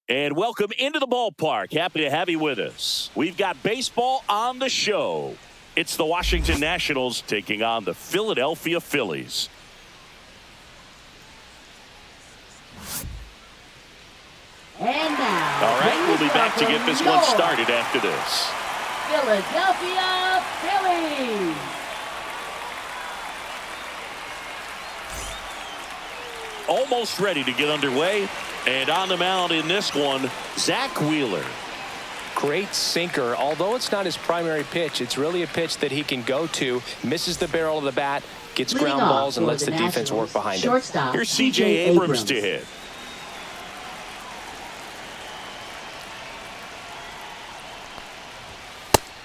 And welcome into the ballpark. Happy to have you with us. We've got baseball on the show. It's the Washington Nationals taking on the Philadelphia Phillies. And now, all right, we'll be back to get this one started after this. Philadelphia Phillies. Almost ready to get underway. And on the mound in this one, Zach Wheeler. Great sinker. Although it's not his primary pitch, it's really a pitch that he can go to. Misses the barrel of the bat, gets ground balls, and lets the defense work behind him. Here's C.J. Abrams to hit.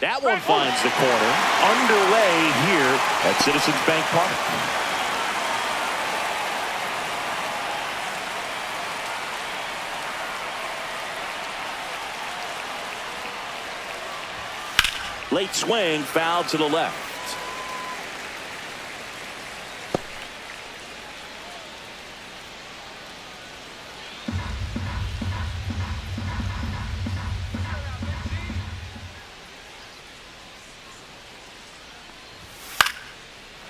That one finds the corner. Underway here at Citizens Bank Park. Late swing, foul to the left.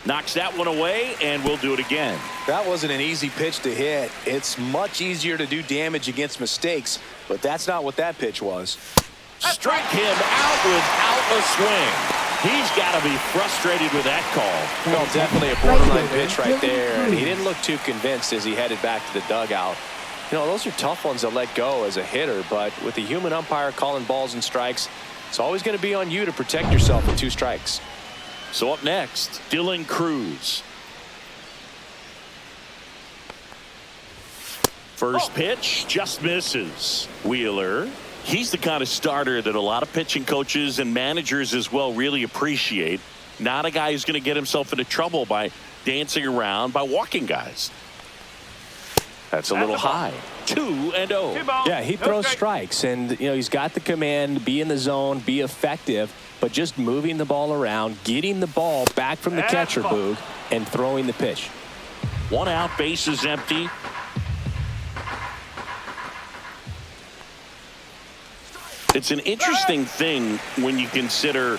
Knocks that one away, and we'll do it again. That wasn't an easy pitch to hit. It's much easier to do damage against mistakes, but that's not what that pitch was. Strike him out without a swing. He's got to be frustrated with that call. Well, definitely a borderline pitch right there. And he didn't look too convinced as he headed back to the dugout. You know, those are tough ones to let go as a hitter, but with the human umpire calling balls and strikes, it's always going to be on you to protect yourself with 2 strikes. So up next, Dylan Cruz. First pitch just misses. Wheeler. He's the kind of starter that a lot of pitching coaches and managers as well really appreciate. Not a guy who's going to get himself into trouble by dancing around, by walking guys. That's a little high. 2-0. Yeah, he throws strikes, and you know he's got the command, be in the zone, be effective, but just moving the ball around, getting the ball back from the catcher, Boog, and throwing the pitch. 1 out, bases empty. It's an interesting thing when you consider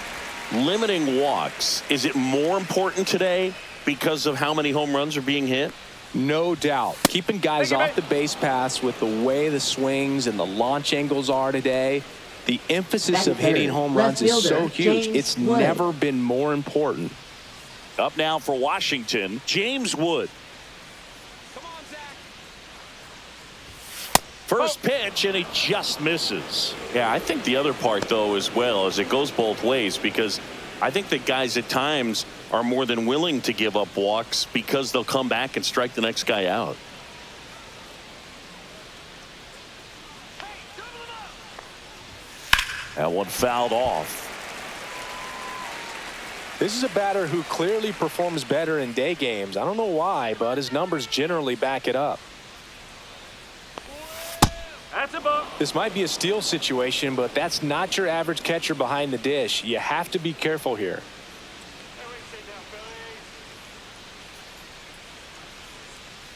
limiting walks. Is it more important today because of how many home runs are being hit? No doubt. Keeping guys off the base paths with the way the swings and the launch angles are today, the emphasis of hitting home runs is so huge. It's never been more important. Up now for Washington, James Wood. First pitch, and he just misses. Yeah, I think the other part, though, as well, is it goes both ways, because I think that guys at times are more than willing to give up walks because they'll come back and strike the next guy out. That one fouled off. This is a batter who clearly performs better in day games. I don't know why, but his numbers generally back it up. This might be a steal situation, but that's not your average catcher behind the dish. You have to be careful here.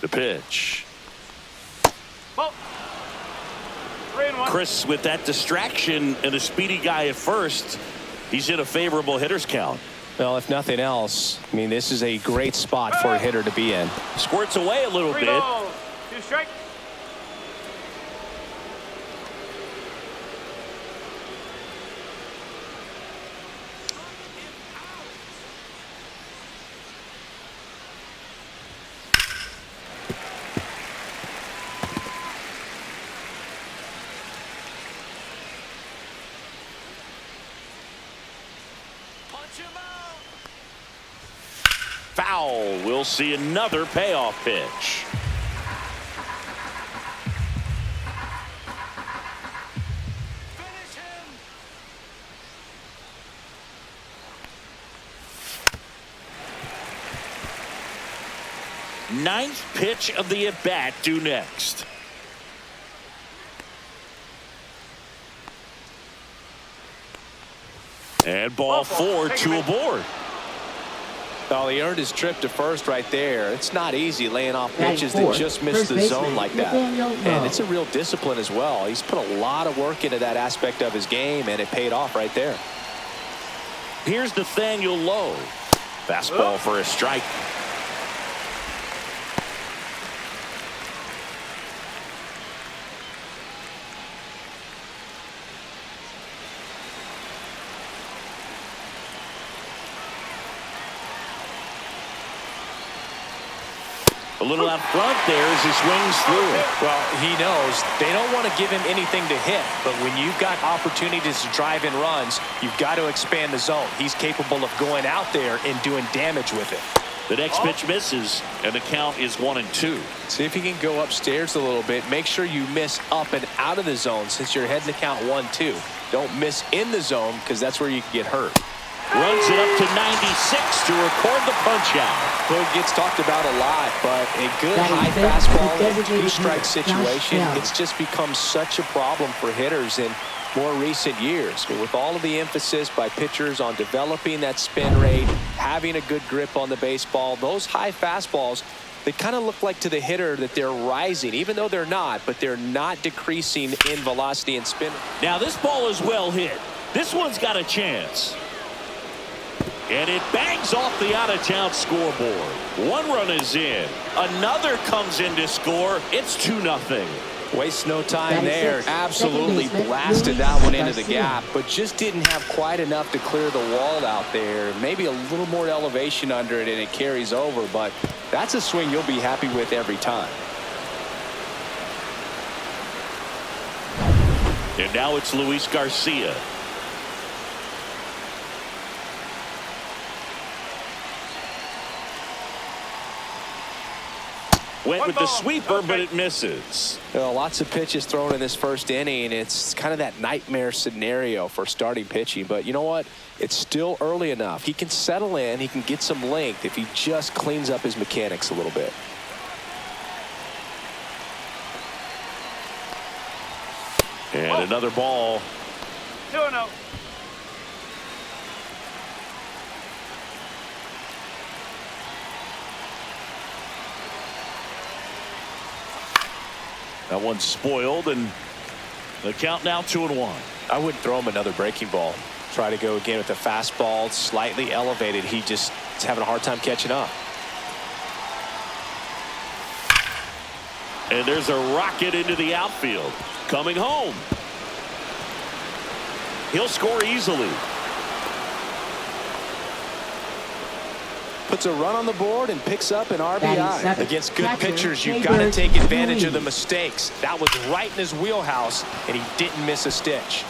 The pitch. Chris, with that distraction and a speedy guy at first, he's in a favorable hitter's count. Well, if nothing else, I mean, this is a great spot for a hitter to be in. Squirts away a little bit. 2 strikes. Foul. We'll see another payoff pitch. Ninth pitch of the at-bat due next. And ball 4, 2 aboard. Well, he earned his trip to first right there. It's not easy laying off pitches that fourth, just miss first the zone baseman, like that. Nathaniel And it's a real discipline as well. He's put a lot of work into that aspect of his game, and it paid off right there. Here's Nathaniel Lowe. Fastball for a strike. A little out front there as he swings through it. Well, he knows they don't want to give him anything to hit, but when you've got opportunities to drive in runs, you've got to expand the zone. He's capable of going out there and doing damage with it. The next pitch misses, and the count is 1-2. See if he can go upstairs a little bit. Make sure you miss up and out of the zone since you're heading to count 1-2. Don't miss in the zone because that's where you can get hurt. Runs it up to 96 to record the punch out. Hood gets talked about a lot, but a good high fastball in a two-strike situation, it's just become such a problem for hitters in more recent years. With all of the emphasis by pitchers on developing that spin rate, having a good grip on the baseball, those high fastballs, they kind of look like to the hitter that they're rising, even though they're not, but they're not decreasing in velocity and spin. Now this ball is well hit. This one's got a chance. And it bangs off the out-of-town scoreboard. One run is in. Another comes in to score. It's 2-0. Waste no time there. Absolutely blasted that one into the gap, but just didn't have quite enough to clear the wall out there. Maybe a little more elevation under it and it carries over, but that's a swing you'll be happy with every time. And now it's Luis Garcia. Went with the sweeper, but it misses. Well, lots of pitches thrown in this first inning. It's kind of that nightmare scenario for starting pitching. But you know what? It's still early enough. He can settle in. He can get some length if he just cleans up his mechanics a little bit. And another ball. 2-0. That one's spoiled, and the count now 2-1. I wouldn't throw him another breaking ball. Try to go again with the fastball, slightly elevated. He just is having a hard time catching up. And there's a rocket into the outfield. Coming home. He'll score easily. Puts a run on the board and picks up an RBI. Against good catcher, pitchers, you've Jay got to Bird, take advantage of the Phillies. mistakes. That was right in his wheelhouse, and he didn't miss a stitch.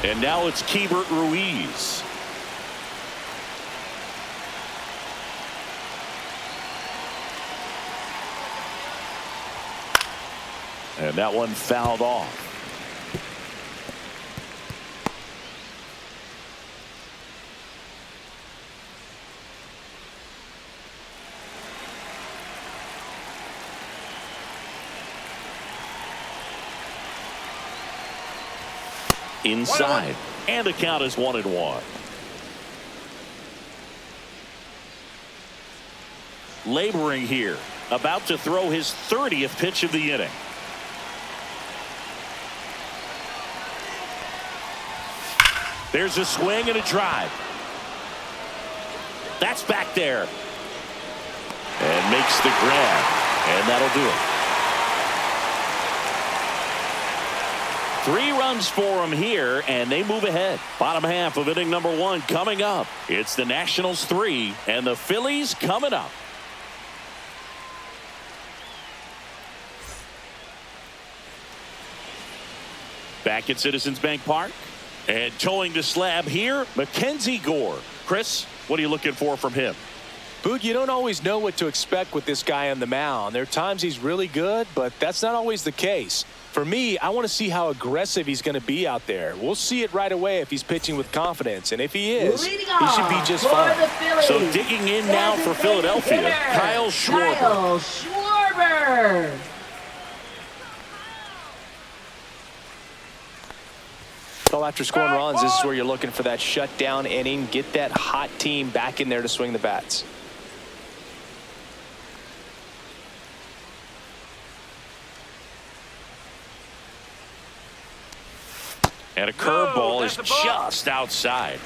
And now it's Keibert Ruiz. And that one fouled off. Inside. And the count is 1-1. Laboring here. About to throw his 30th pitch of the inning. There's a swing and a drive. That's back there. And makes the grab. And that'll do it. 3 runs for him here, and they move ahead. Bottom half of inning number 1 coming up. It's the Nationals 3 and the Phillies coming up. Back at Citizens Bank Park. And towing the slab here, Mackenzie Gore. Chris, what are you looking for from him? Boog, you don't always know what to expect with this guy on the mound. There are times he's really good, but that's not always the case. For me, I want to see how aggressive he's going to be out there. We'll see it right away if he's pitching with confidence. And if he is, he should be just fine. So digging in now for Philadelphia, Kyle Schwarber. Kyle Schwarber. Well, after scoring runs, this is where you're looking for that shutdown inning. Get that hot team back in there to swing the bats. And a curveball is just outside.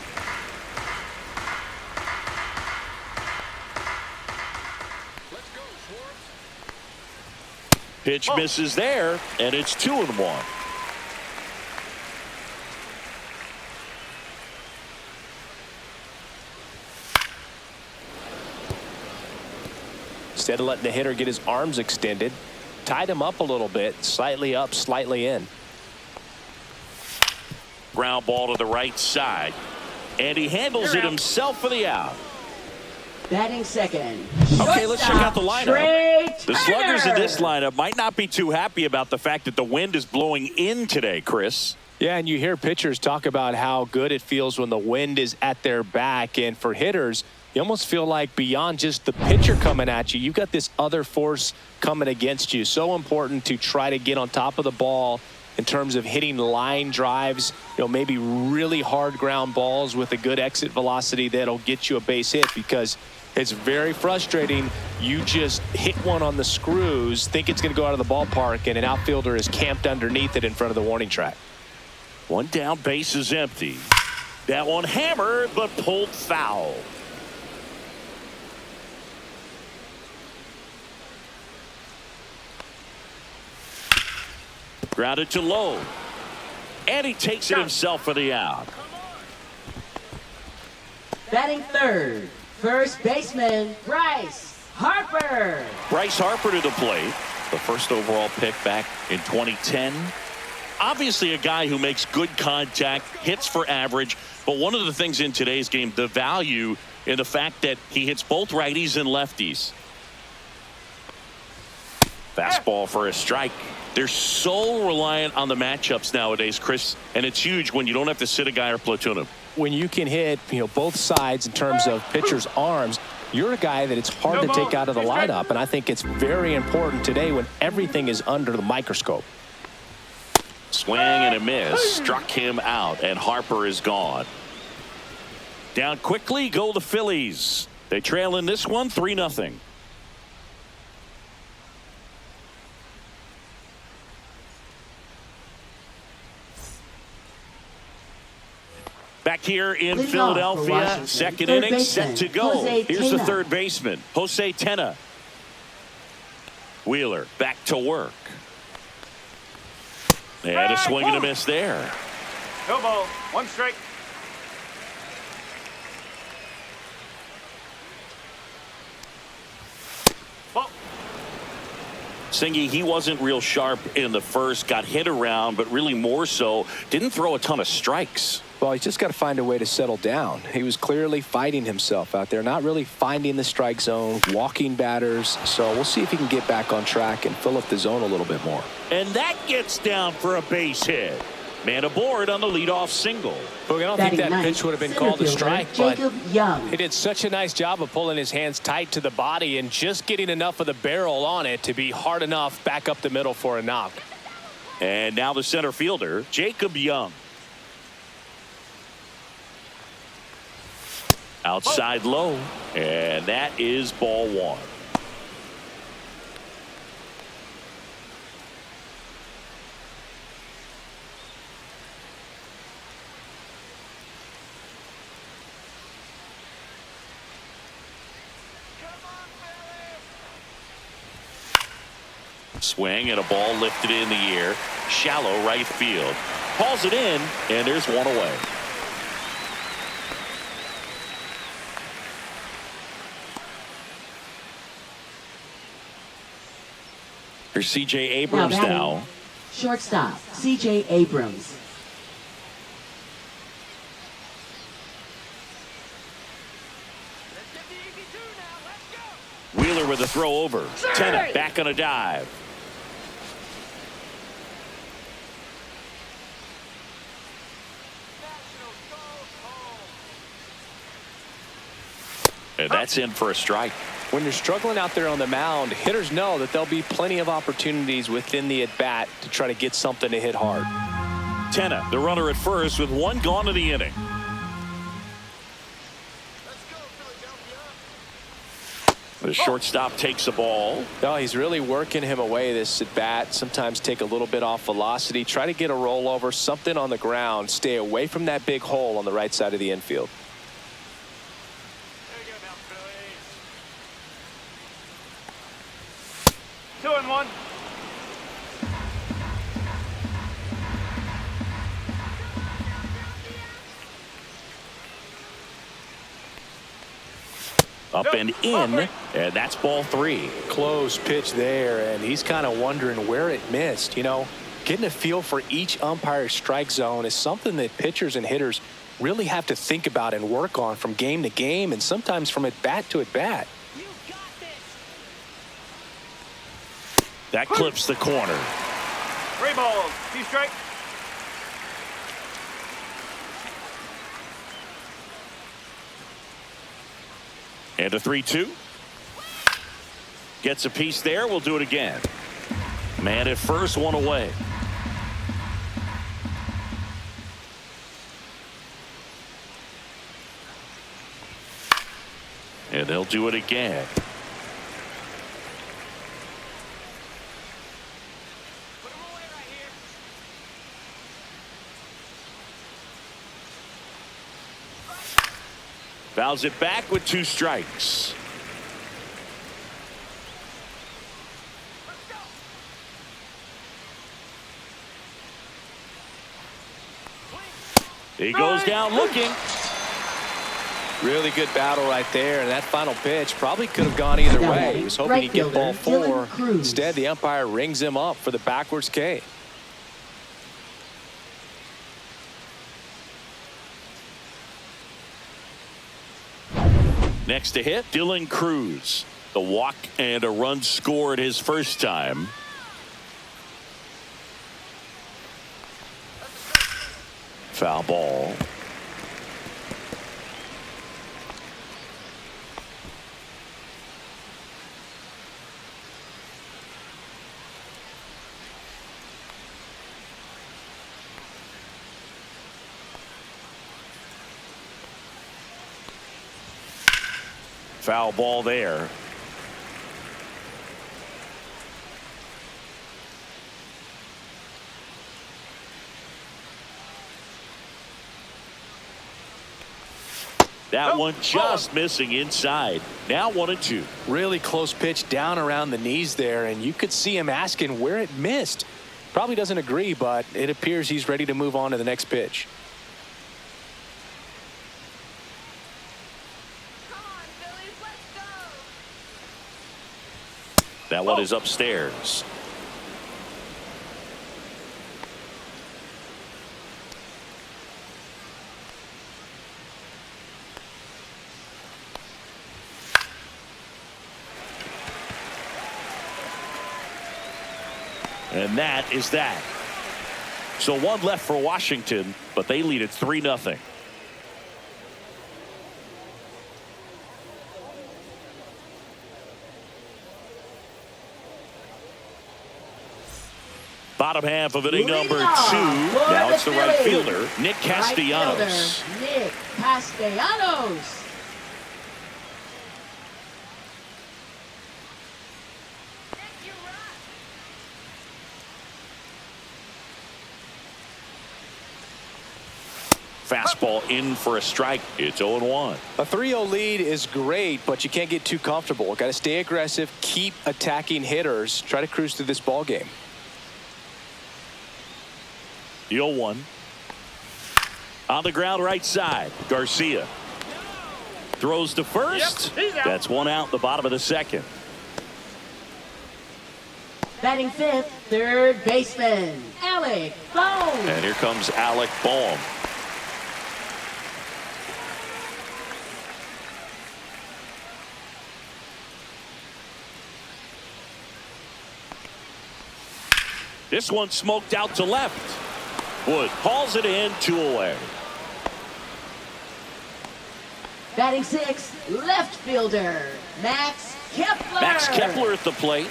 Pitch misses there, and it's 2-1. Instead of letting the hitter get his arms extended, tied him up a little bit, slightly up, slightly in. Ground ball to the right side, and he handles it himself for the out. Batting second. Okay, let's check out the lineup. The sluggers in this Turner. lineup might not be too happy about the fact that the wind is blowing in today, Chris. Yeah, and you hear pitchers talk about how good it feels when the wind is at their back. And for hitters, you almost feel like beyond just the pitcher coming at you, you've got this other force coming against you. So important to try to get on top of the ball in terms of hitting line drives, maybe really hard ground balls with a good exit velocity that'll get you a base hit, because it's very frustrating. You just hit one on the screws, think it's going to go out of the ballpark, and an outfielder is camped underneath it in front of the warning track. One down, base is empty. That one hammered, but pulled foul. Grounded to low. And he takes it himself for the out. Batting third. First baseman, Bryce Harper. Bryce Harper to the plate. The first overall pick back in 2010. Obviously a guy who makes good contact, hits for average. But one of the things in today's game, the value in the fact that he hits both righties and lefties. Fastball for a strike. They're so reliant on the matchups nowadays, Chris, and it's huge when you don't have to sit a guy or platoon him. When you can hit, both sides in terms of pitchers' arms, you're a guy that it's hard to take out of the lineup, and I think it's very important today when everything is under the microscope. Swing and a miss, struck him out, and Harper is gone. Down quickly go the Phillies. They trail in this one 3-0. Back here in Leading off for Philadelphia, Washington, second third inning set baseman, to go. Jose Here's the Tena. third baseman, Jose Tena. Wheeler back to work. And a swing and a miss there. No ball, one strike. Singy, he wasn't real sharp in the first, got hit around, but really more so, didn't throw a ton of strikes. Well, he's just got to find a way to settle down. He was clearly fighting himself out there, not really finding the strike zone, walking batters. So we'll see if he can get back on track and fill up the zone a little bit more. And that gets down for a base hit. Man aboard on the leadoff single. Boog, I don't think that pitch would have been called a strike, but he did such a nice job of pulling his hands tight to the body and just getting enough of the barrel on it to be hard enough back up the middle for a knock. And now the center fielder, Jacob Young. Outside low, and that is ball one. Swing and a ball lifted in the air, shallow right field. Hauls it in, and there's one away. Here's C.J. Abrams now. Shortstop, C.J. Abrams. Wheeler with a throw over. Tena back on a dive. And that's in for a strike. When you're struggling out there on the mound, hitters know that there'll be plenty of opportunities within the at-bat to try to get something to hit hard. Tenna, the runner at first with one gone in the inning. The shortstop takes the ball. No, he's really working him away this at bat. Sometimes take a little bit off velocity. Try to get a rollover, something on the ground. Stay away from that big hole on the right side of the infield. There you go now, Phillies. 2-1. Up and in, and that's ball 3. Close pitch there, and he's kind of wondering where it missed. You know, getting a feel for each umpire's strike zone is something that pitchers and hitters really have to think about and work on from game to game, and sometimes from at bat to at bat. That clips the corner. 3 balls. 2 strikes. And a 3-2. Gets a piece there. We'll do it again. Man at first, one away. And they'll do it again. Fouls it back with 2 strikes. He goes down looking. Really good battle right there, and that final pitch probably could have gone either way. He was hoping he'd get ball 4. Instead, the umpire rings him up for the backwards K. Next to hit, Dylan Cruz. The walk and a run scored his first time. Foul ball. Foul ball there. That one just missing inside. Now 1-2. Really close pitch down around the knees there, and you could see him asking where it missed. Probably doesn't agree, but it appears he's ready to move on to the next pitch. That one is upstairs. And that is that. So 1 left for Washington, but they lead at 3-0. Bottom half of inning number 2. Now it's the right fielder, Nick Castellanos. Nick Castellanos. Fastball in for a strike. It's 0-1. A 3-0 lead is great, but you can't get too comfortable. Got to stay aggressive, keep attacking hitters, try to cruise through this ball game. The 0-1. On the ground right side. Garcia throws to first. Yep, that's 1 out the bottom of the 2nd. Batting 5th, third baseman, Alec Bohm. And here comes Alec Bohm. This one smoked out to left. Wood hauls it in, 2 away. Batting 6th, left fielder, Max Kepler. Max Kepler at the plate.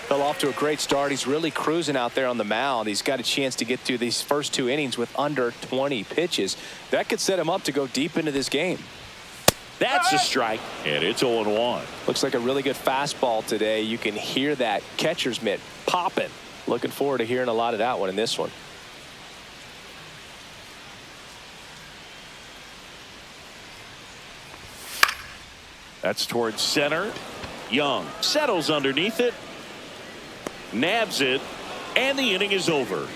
Fell off to a great start. He's really cruising out there on the mound. He's got a chance to get through these first 2 innings with under 20 pitches. That could set him up to go deep into this game. That's a strike, and it's 0-1. Looks like a really good fastball today. You can hear that catcher's mitt popping. Looking forward to hearing a lot of that one in this one. That's towards center. Young settles underneath it, nabs it, and the inning is over.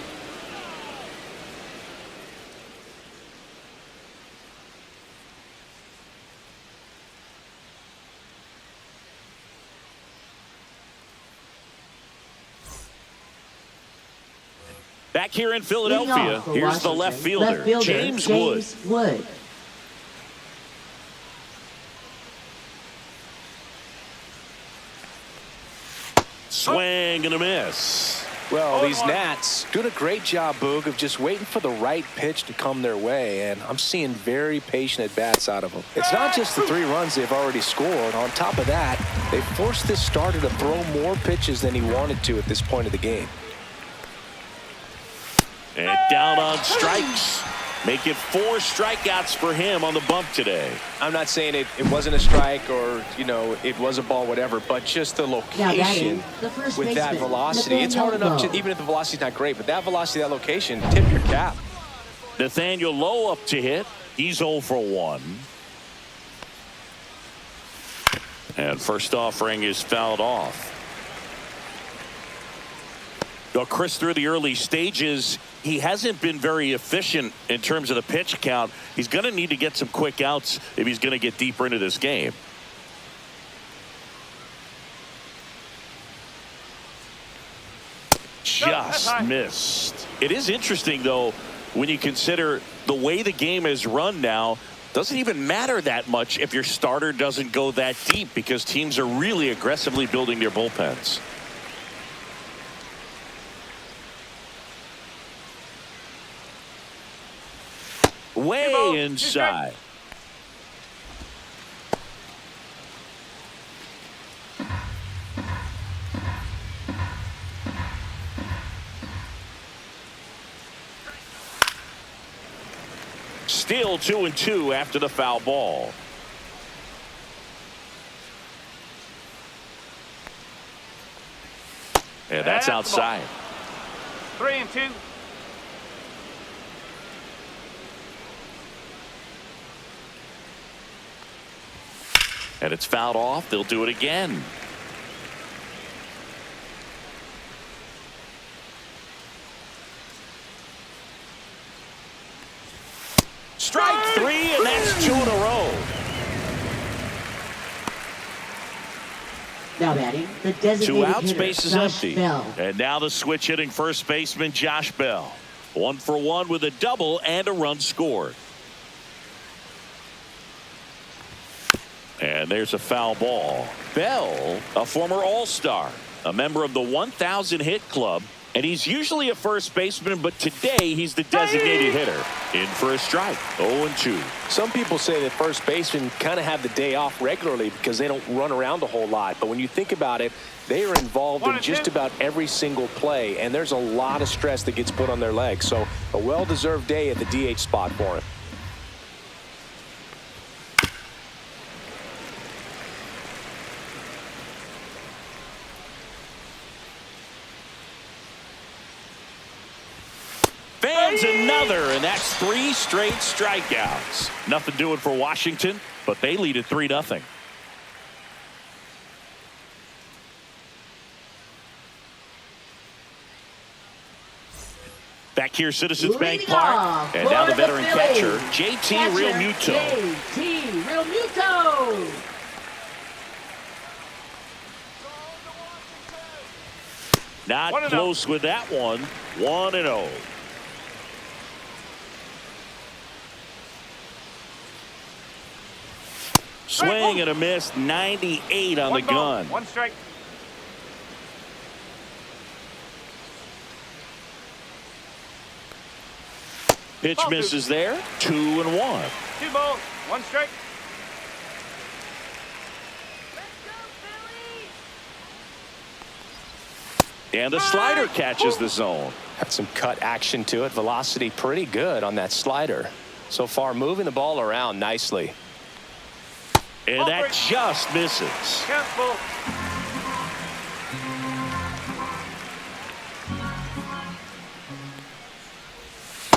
Back here in Philadelphia, here's the left fielder, James Wood. Swing and a miss. Well, these Nats doing a great job, Boog, of just waiting for the right pitch to come their way, and I'm seeing very patient at-bats out of them. It's not just the 3 runs they've already scored. On top of that, they forced this starter to throw more pitches than he wanted to at this point of the game. And down on strikes. Make it 4 strikeouts for him on the bump today. I'm not saying it wasn't a strike or, you know, it was a ball, whatever, but just the location with that velocity. It's hard enough to, even if the velocity's not great, but that velocity, that location, tip your cap. Nathaniel Lowe up to hit. He's 0 for 1. And first offering is fouled off. Chris, through the early stages, he hasn't been very efficient in terms of the pitch count. He's going to need to get some quick outs if he's going to get deeper into this game. Just missed. It is interesting, though, when you consider the way the game is run now. Doesn't even matter that much if your starter doesn't go that deep, because teams are really aggressively building their bullpens. Way inside. Still 2-2 after the foul ball. And that's outside. 3-2. And it's fouled off. They'll do it again. Strike 3, and that's 2 in a row. Now batting, the designated 2 out, hitter, space is Josh empty. Bell. And now the switch hitting first baseman Josh Bell. 1 for 1 with a double and a run scored. And there's a foul ball. Bell, a former All-Star, a member of the 1,000 hit club, and he's usually a first baseman, but today he's the designated hitter. In for a strike, 0-2. Some people say that first basemen kind of have the day off regularly because they don't run around a whole lot. But when you think about it, they are involved in just about every single play, and there's a lot of stress that gets put on their legs. So a well-deserved day at the DH spot for him. Fans another, and that's 3 straight strikeouts. Nothing doing for Washington, but they lead at 3-0. Back here, Citizens Bank Park, and now the veteran catcher, JT Realmuto. JT Realmuto. Not close with that one. 1-0. Swing and a miss, 98 on the gun. 1 strike. Pitch misses there. 2-1. 2 balls, 1 strike. And the slider catches the zone. Got some cut action to it. Velocity pretty good on that slider. So far, moving the ball around nicely. And that just misses. Careful.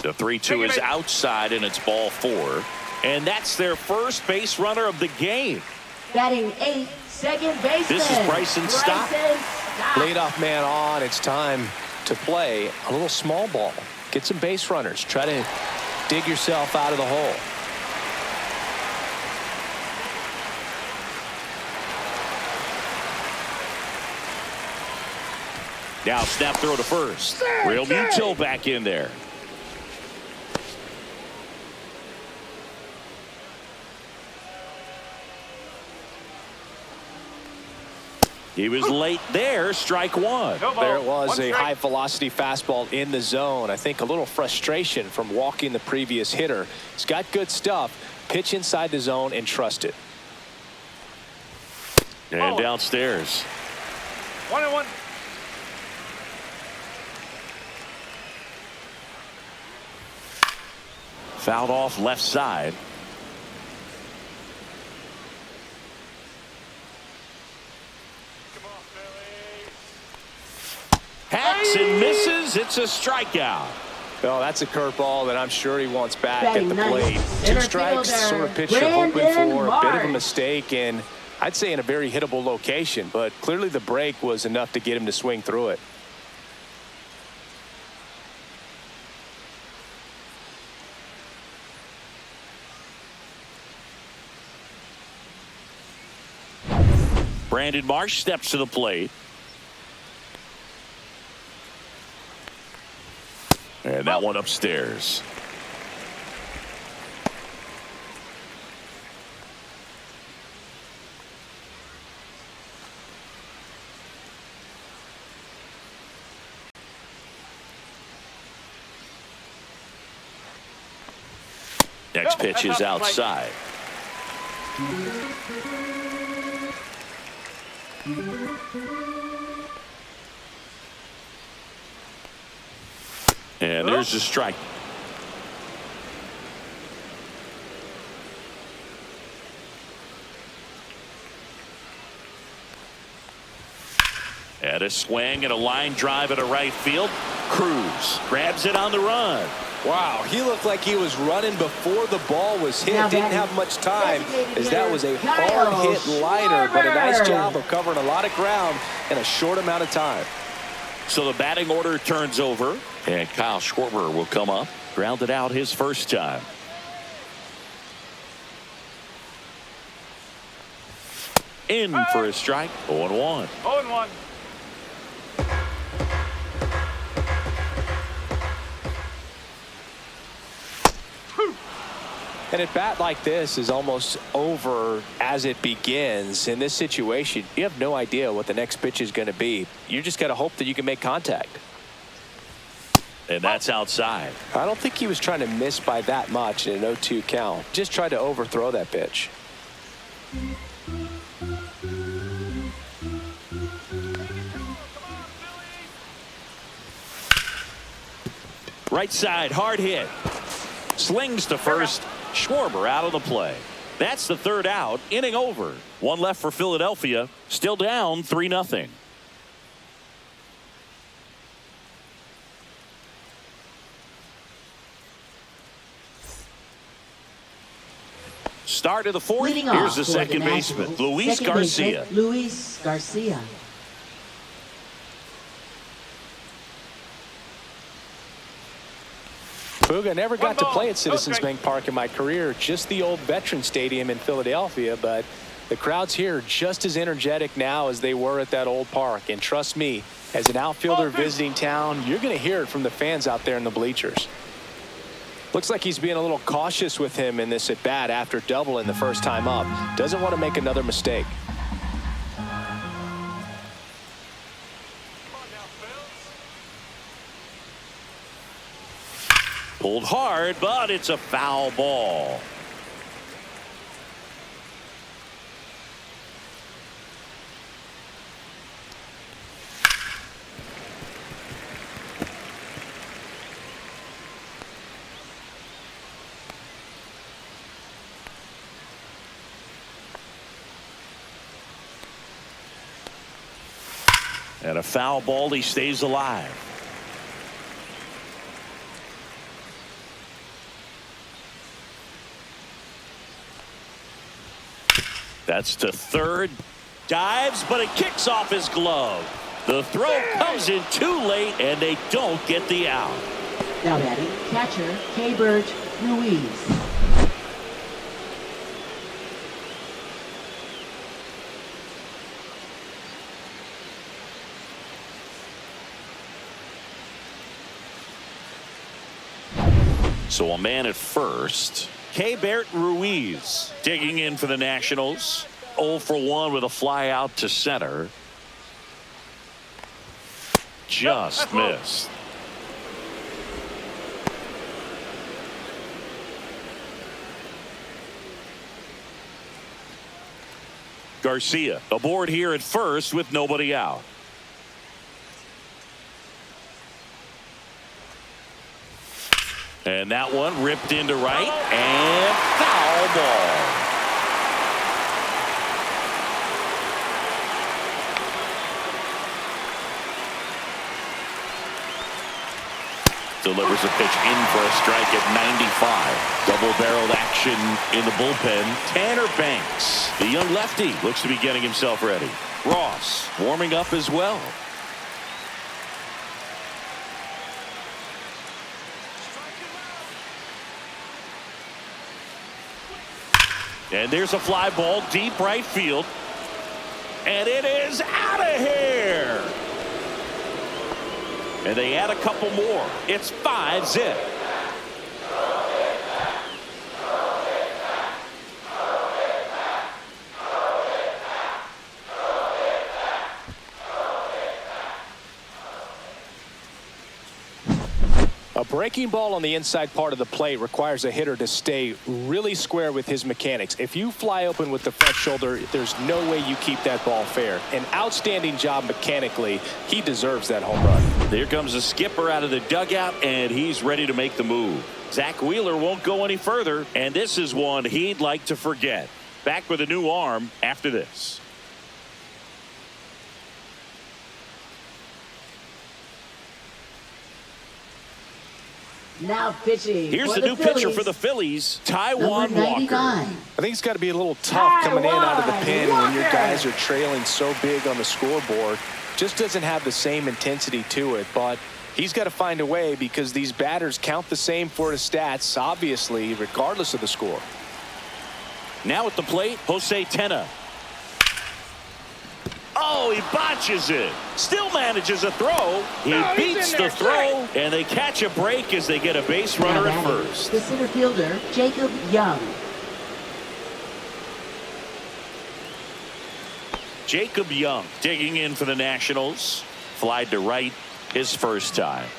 The 3-2 is outside, and it's ball 4. And that's their first base runner of the game. Batting 8th, second baseman. This is Bryson Stott. Leadoff man on. It's time to play a little small ball. Get some base runners. Try to dig yourself out of the hole. Now snap throw to first. Real Muto back in there. He was late there. Strike one. There it was, a high velocity fastball in the zone. I think a little frustration from walking the previous hitter. He's got good stuff. Pitch inside the zone and trust it. And downstairs. 1-1. Fouled off left side. Hacks and misses. It's a strikeout. Well, that's a curveball that I'm sure he wants back Batting at the ninth, plate. center 2 strikes, fielder, sort of pitch you're hoping Brandon for. A bit of a Marsh. mistake, and I'd say in a very hittable location. But clearly the break was enough to get him to swing through it. Brandon Marsh steps to the plate. And that one upstairs. Next pitch is outside. And there's a strike. And a swing and a line drive at a right field. Cruz grabs it on the run. Wow, he looked like he was running before the ball was hit. Didn't have much time, as that was a hard hit liner, but a nice job of covering a lot of ground in a short amount of time. So the batting order turns over, and Kyle Schwarber will come up. Grounded out his first time. In for a strike. 0-1. 0-1. And at bat like this is almost over as it begins. In this situation, you have no idea what the next pitch is going to be. You just got to hope that you can make contact. And that's outside. I don't think he was trying to miss by that much in an 0-2 count. Just tried to overthrow that pitch. Right side, hard hit. Slings to first. Schwarber out of the play. That's the third out. Inning over. One left for Philadelphia. Still down 3-0. Start of the fourth. Leading Here's off the for second the baseman, Nationals, Luis second baseman, Garcia. Luis Garcia. Puga never got to play at Citizens Okay. Bank Park in my career, just the old Veterans Stadium in Philadelphia, but the crowds here are just as energetic now as they were at that old park. And trust me, as an outfielder visiting town, you're going to hear it from the fans out there in the bleachers. Looks like he's being a little cautious with him in this at bat after doubling the first time up. Doesn't want to make another mistake. Pulled hard, but it's a foul ball. And a foul ball. He stays alive. That's to third. Dives, but it kicks off his glove. The throw comes in too late, and they don't get the out. Now batting, catcher, K-Bird Ruiz. So a man at first. K-Bird Ruiz digging in for the Nationals. 0 for 1 with a fly out to center. Just missed. Garcia aboard here at first with nobody out. And that one ripped into right and foul ball. Delivers a pitch in for a strike at 95. Double-barreled action in the bullpen. Tanner Banks, the young lefty, looks to be getting himself ready. Ross warming up as well. And there's a fly ball deep right field. And it is out of here. And they add a couple more. It's 5-zip. A breaking ball on the inside part of the plate requires a hitter to stay really square with his mechanics. If you fly open with the front shoulder, there's no way you keep that ball fair. An outstanding job mechanically. He deserves that home run. There comes the skipper out of the dugout, and he's ready to make the move. Zach Wheeler won't go any further, and this is one he'd like to forget. Back with a new arm after this. Now pitching. Here's for the new Phillies. pitcher for the Phillies, Taijuan Number Walker. 99. I think it's got to be a little tough coming in out of the pen when your guys are trailing so big on the scoreboard. Just doesn't have the same intensity to it, but he's got to find a way because these batters count the same for his stats, obviously, regardless of the score. Now at the plate, Jose Tena. Oh, he botches it. Still manages a throw. He beats the throw, and they catch a break as they get a base runner at first. The center fielder, Jacob Young. Jacob Young digging in for the Nationals. Flied to right his first time.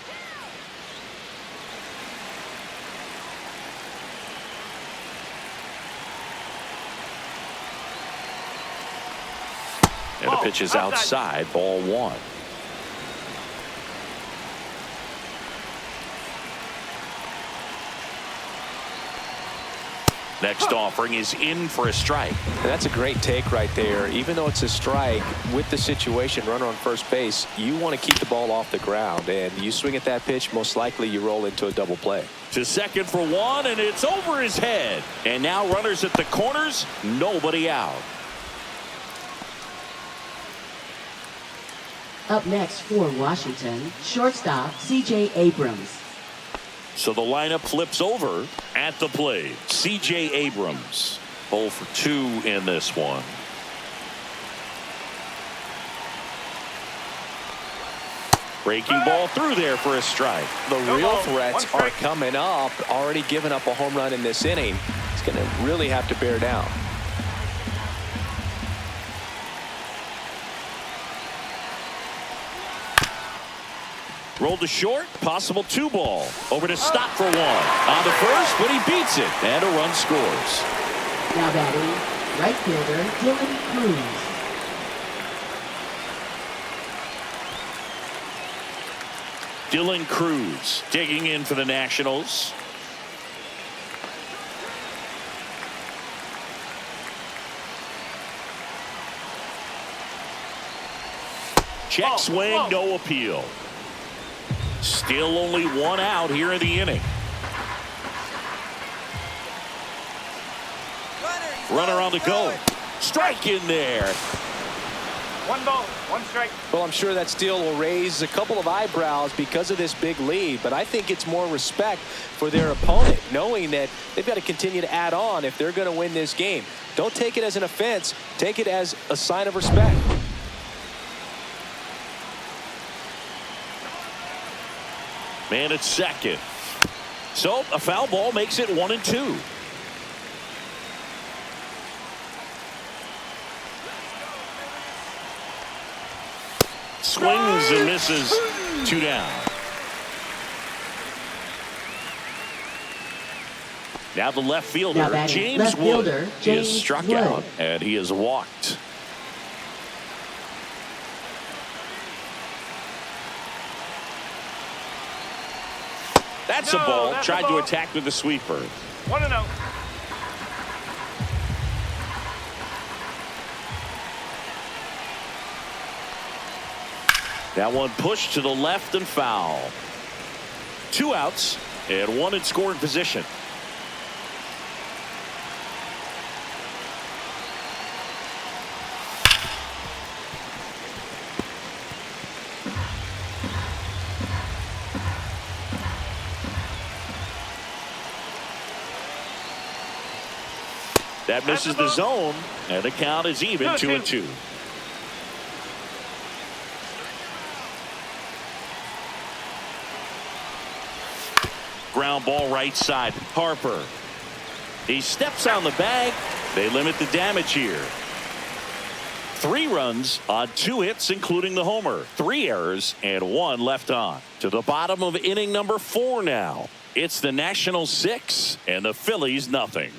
And the pitch is outside, ball 1. Next offering is in for a strike. And that's a great take right there. Even though it's a strike, with the situation, runner on first base, you want to keep the ball off the ground. And you swing at that pitch, most likely you roll into a double play. To second for 1, and it's over his head. And now runners at the corners, nobody out. Up next for Washington, shortstop C.J. Abrams. So the lineup flips over at the plate. C.J. Abrams, 0 for 2 in this one. Breaking ball through there for a strike. The real threats are coming up. Already given up a home run in this inning. He's going to really have to bear down. Rolled to short, possible 2 ball. Over to stop for 1. On the first, but he beats it, and a run scores. Now batting, right fielder Dylan Cruz. Dylan Cruz digging in for the Nationals. Check swing, no appeal. Still only one out here in the inning. Runner on the go. Strike in there. 1 ball, 1 strike. Well, I'm sure that steal will raise a couple of eyebrows because of this big lead, but I think it's more respect for their opponent, knowing that they've got to continue to add on if they're going to win this game. Don't take it as an offense. Take it as a sign of respect. Man at second. So a foul ball makes it 1-2. Swings and misses. 2 down. Now the left fielder, James Wood, is struck out, and he is walked. That's a ball. Tried to attack with the sweeper. 1-0. That one pushed to the left and foul. 2 outs and 1 in scoring position. That misses the zone, and the count is even 2-2. Ground ball right side. Harper. He steps on the bag. They limit the damage here. 3 runs on 2 hits, including the homer. 3 errors and 1 left on. To the bottom of inning number 4 now. It's the Nationals 6 and the Phillies nothing.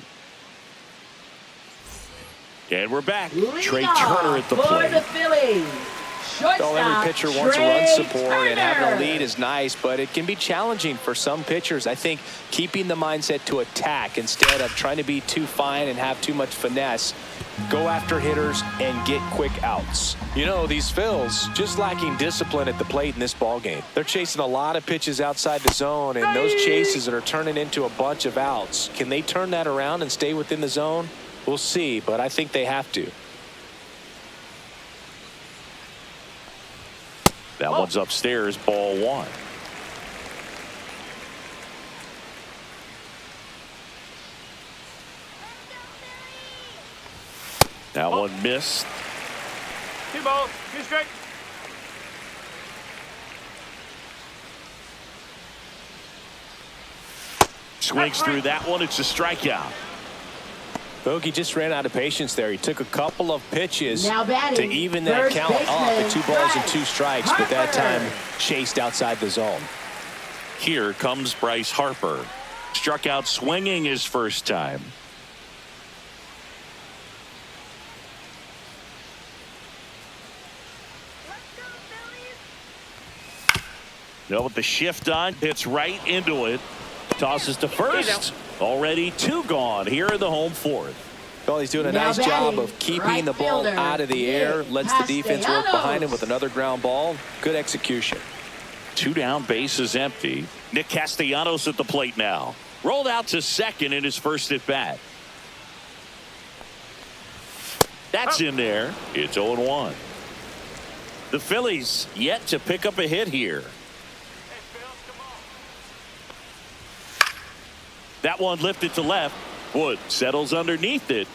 And we're back. Trey Turner at the plate. For the Phillies. Well, every pitcher wants run support, and having a lead is nice, but it can be challenging for some pitchers. I think keeping the mindset to attack instead of trying to be too fine and have too much finesse. Go after hitters and get quick outs. You know, these Phils just lacking discipline at the plate in this ball game. They're chasing a lot of pitches outside the zone, and those chases that are turning into a bunch of outs. Can they turn that around and stay within the zone? We'll see, but I think they have to. That one's upstairs, ball 1. That one missed. 2 balls, 2 strikes. Swings through that one. It's a strikeout. Bogey just ran out of patience there. He took a couple of pitches to even that count off at 2 balls and 2 strikes, but that time chased outside the zone. Here comes Bryce Harper. Struck out swinging his first time. No, with the shift on, hits right into it. Tosses to first. Already 2 gone here in the home 4th. Well, he's doing a nice job of keeping the ball out of the air. Lets the defense work behind him with another ground ball. Good execution. 2 down, bases empty. Nick Castellanos at the plate now. Rolled out to second in his first at bat. That's in there. It's 0-1. The Phillies yet to pick up a hit here. That one lifted to left. Wood settles underneath it.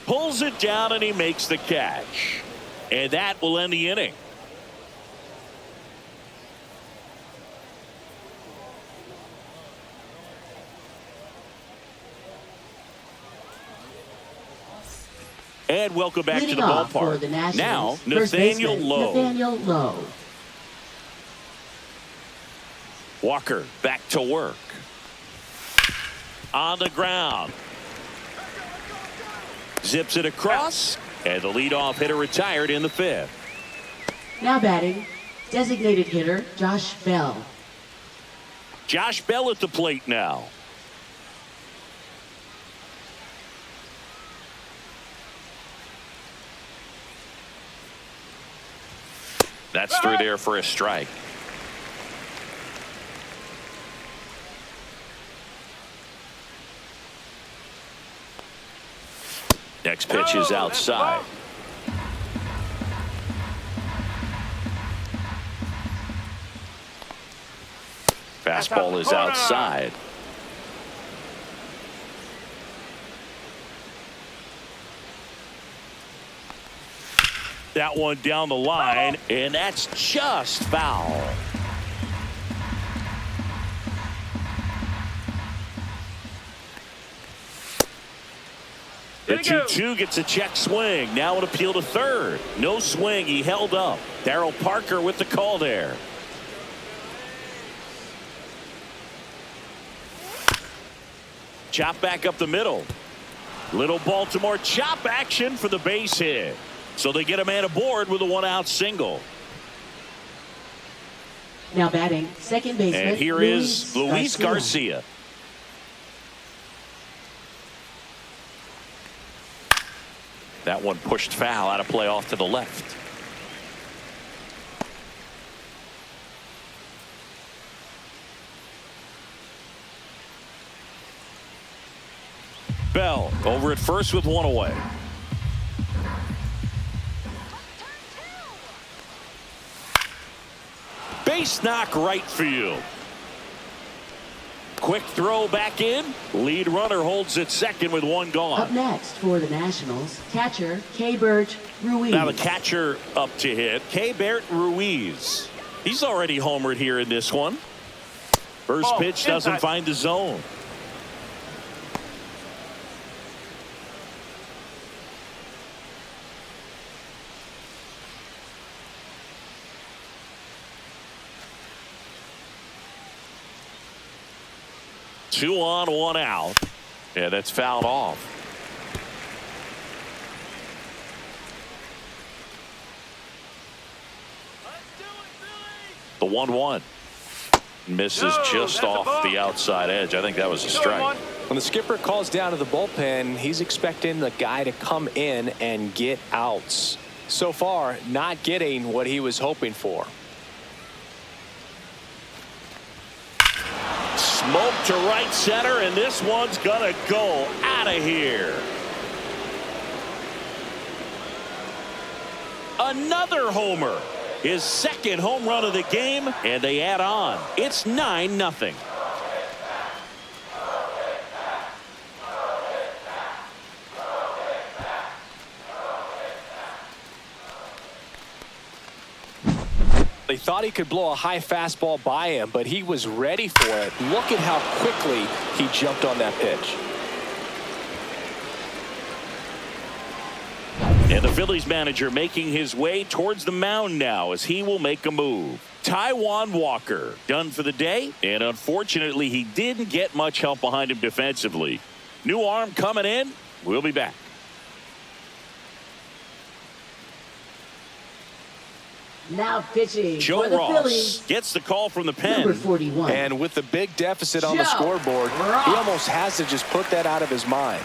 Pulls it down and he makes the catch. And that will end the inning. And welcome back to the ballpark. Now, Nathaniel Lowe. Walker back to work. On the ground. Zips it across. And the leadoff hitter retired in the 5th. Now batting, designated hitter Josh Bell. Josh Bell at the plate now. That's through there for a strike. Next pitch is outside. Fastball is outside. That one down the line, and that's just foul. The 2-2 gets a check swing. Now an appeal to third. No swing. He held up. Darryl Parker with the call there. Chop back up the middle. Little Baltimore chop action for the base hit. So they get a man aboard with a 1-out single. Now batting second baseman. And here is Luis Garcia. That one pushed foul, out of play off to the left. Bell over at first with one away. Base knock right field. Quick throw back in. Lead runner holds at second with one gone. Up next for the Nationals, catcher Keibert Ruiz. Now the catcher up to hit, Keibert Ruiz. He's already homered here in this one. First pitch doesn't find the zone. Two on, one out. Yeah, that's fouled off. The 1-1 misses just off the outside edge. I think that was a strike. When the skipper calls down to the bullpen, he's expecting the guy to come in and get outs. So far, not getting what he was hoping for. Smoke to right center, and this one's gonna go out of here. Another homer. His second home run of the game, and they add on. It's 9-0. They thought he could blow a high fastball by him, but he was ready for it. Look at how quickly he jumped on that pitch. And the Phillies manager making his way towards the mound now as he will make a move. Taijuan Walker done for the day, and unfortunately he didn't get much help behind him defensively. New arm coming in. We'll be back. Now pitching Joe for the Ross Phillies, gets the call from the pen. number 41. And with the big deficit on the scoreboard, he almost has to just put that out of his mind.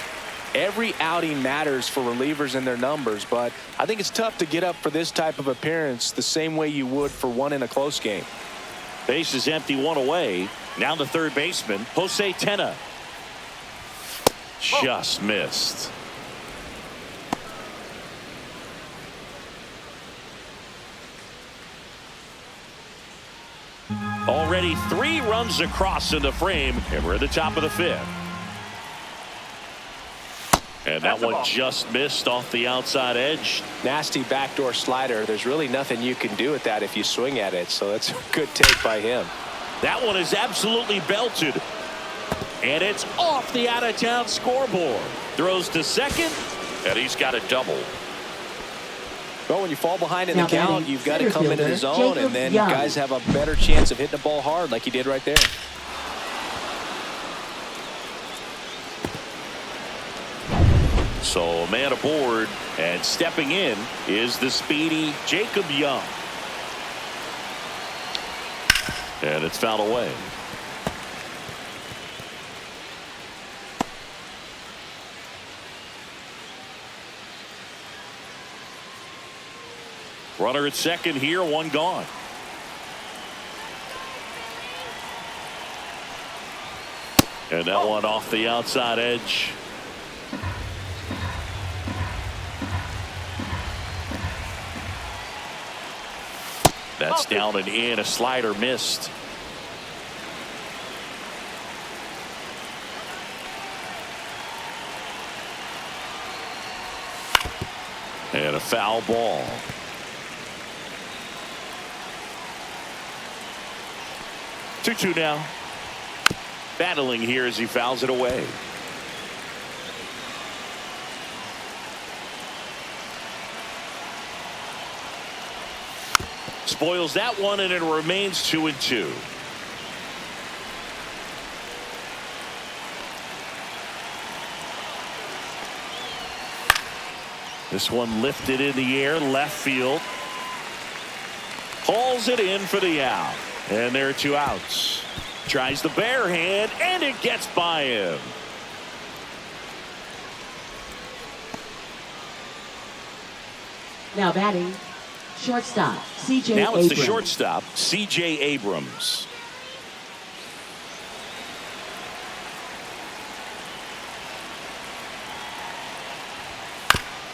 Every outing matters for relievers and their numbers, but I think it's tough to get up for this type of appearance the same way you would for one in a close game. Base is empty, one away. Now the third baseman, Jose Tena. Just missed. Already 3 runs across in the frame, and we're at the top of the 5th. And that one just missed off the outside edge. Nasty backdoor slider. There's really nothing you can do with that if you swing at it, so that's a good take by him. That one is absolutely belted. And it's off the out-of-town scoreboard. Throws to second, and he's got a double. Well, when you fall behind in the count, you've got to come into the zone, Jacob and then Young. guys have a better chance of hitting the ball hard like he did right there. So a man aboard, and stepping in is the speedy Jacob Young. And it's fouled away. Runner at second here, one gone. And that one off the outside edge. That's down and in. A slider missed. And a foul ball. Two now. Battling here as he fouls it away. Spoils that one, and it remains 2-2. This one lifted in the air, left field. Hauls it in for the out. And there are 2 outs. Tries the bare hand, and it gets by him. Now batting, shortstop, C.J. Now it's Abrams. the shortstop, C.J. Abrams.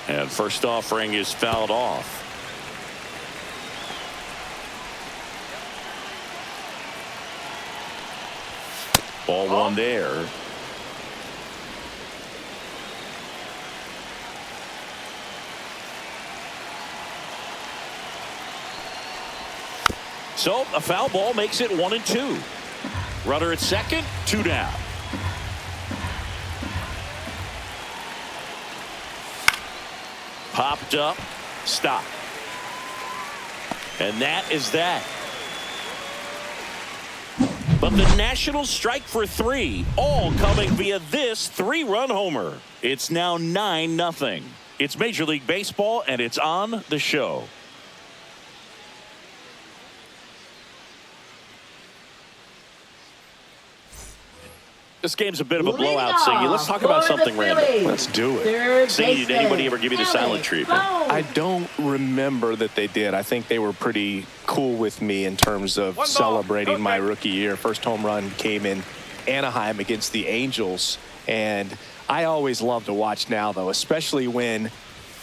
And first offering is fouled off. Ball one there. So a foul ball makes it 1-2. Runner at second, 2 down. Popped up, stop. And that is that. But the Nationals strike for 3, all coming via this 3-run homer. It's now 9-0. It's Major League Baseball, and it's on the show. This game's a bit of a blowout, Siggy. Let's talk about something random. Let's do it. Siggy, did anybody ever give you the silent treatment? I don't remember that they did. I think they were pretty cool with me in terms of celebrating my rookie year. First home run came in Anaheim against the Angels. And I always love to watch now, though, especially when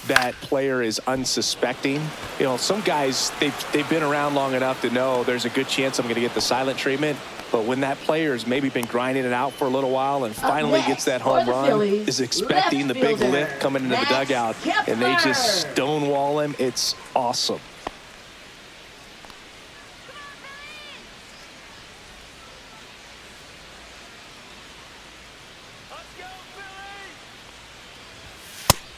that player is unsuspecting. You know, some guys, they've been around long enough to know there's a good chance I'm going to get the silent treatment. But when that player's maybe been grinding it out for a little while and finally gets that home run, Phillies, is expecting the big lift coming into the dugout, and they just stonewall him, it's awesome.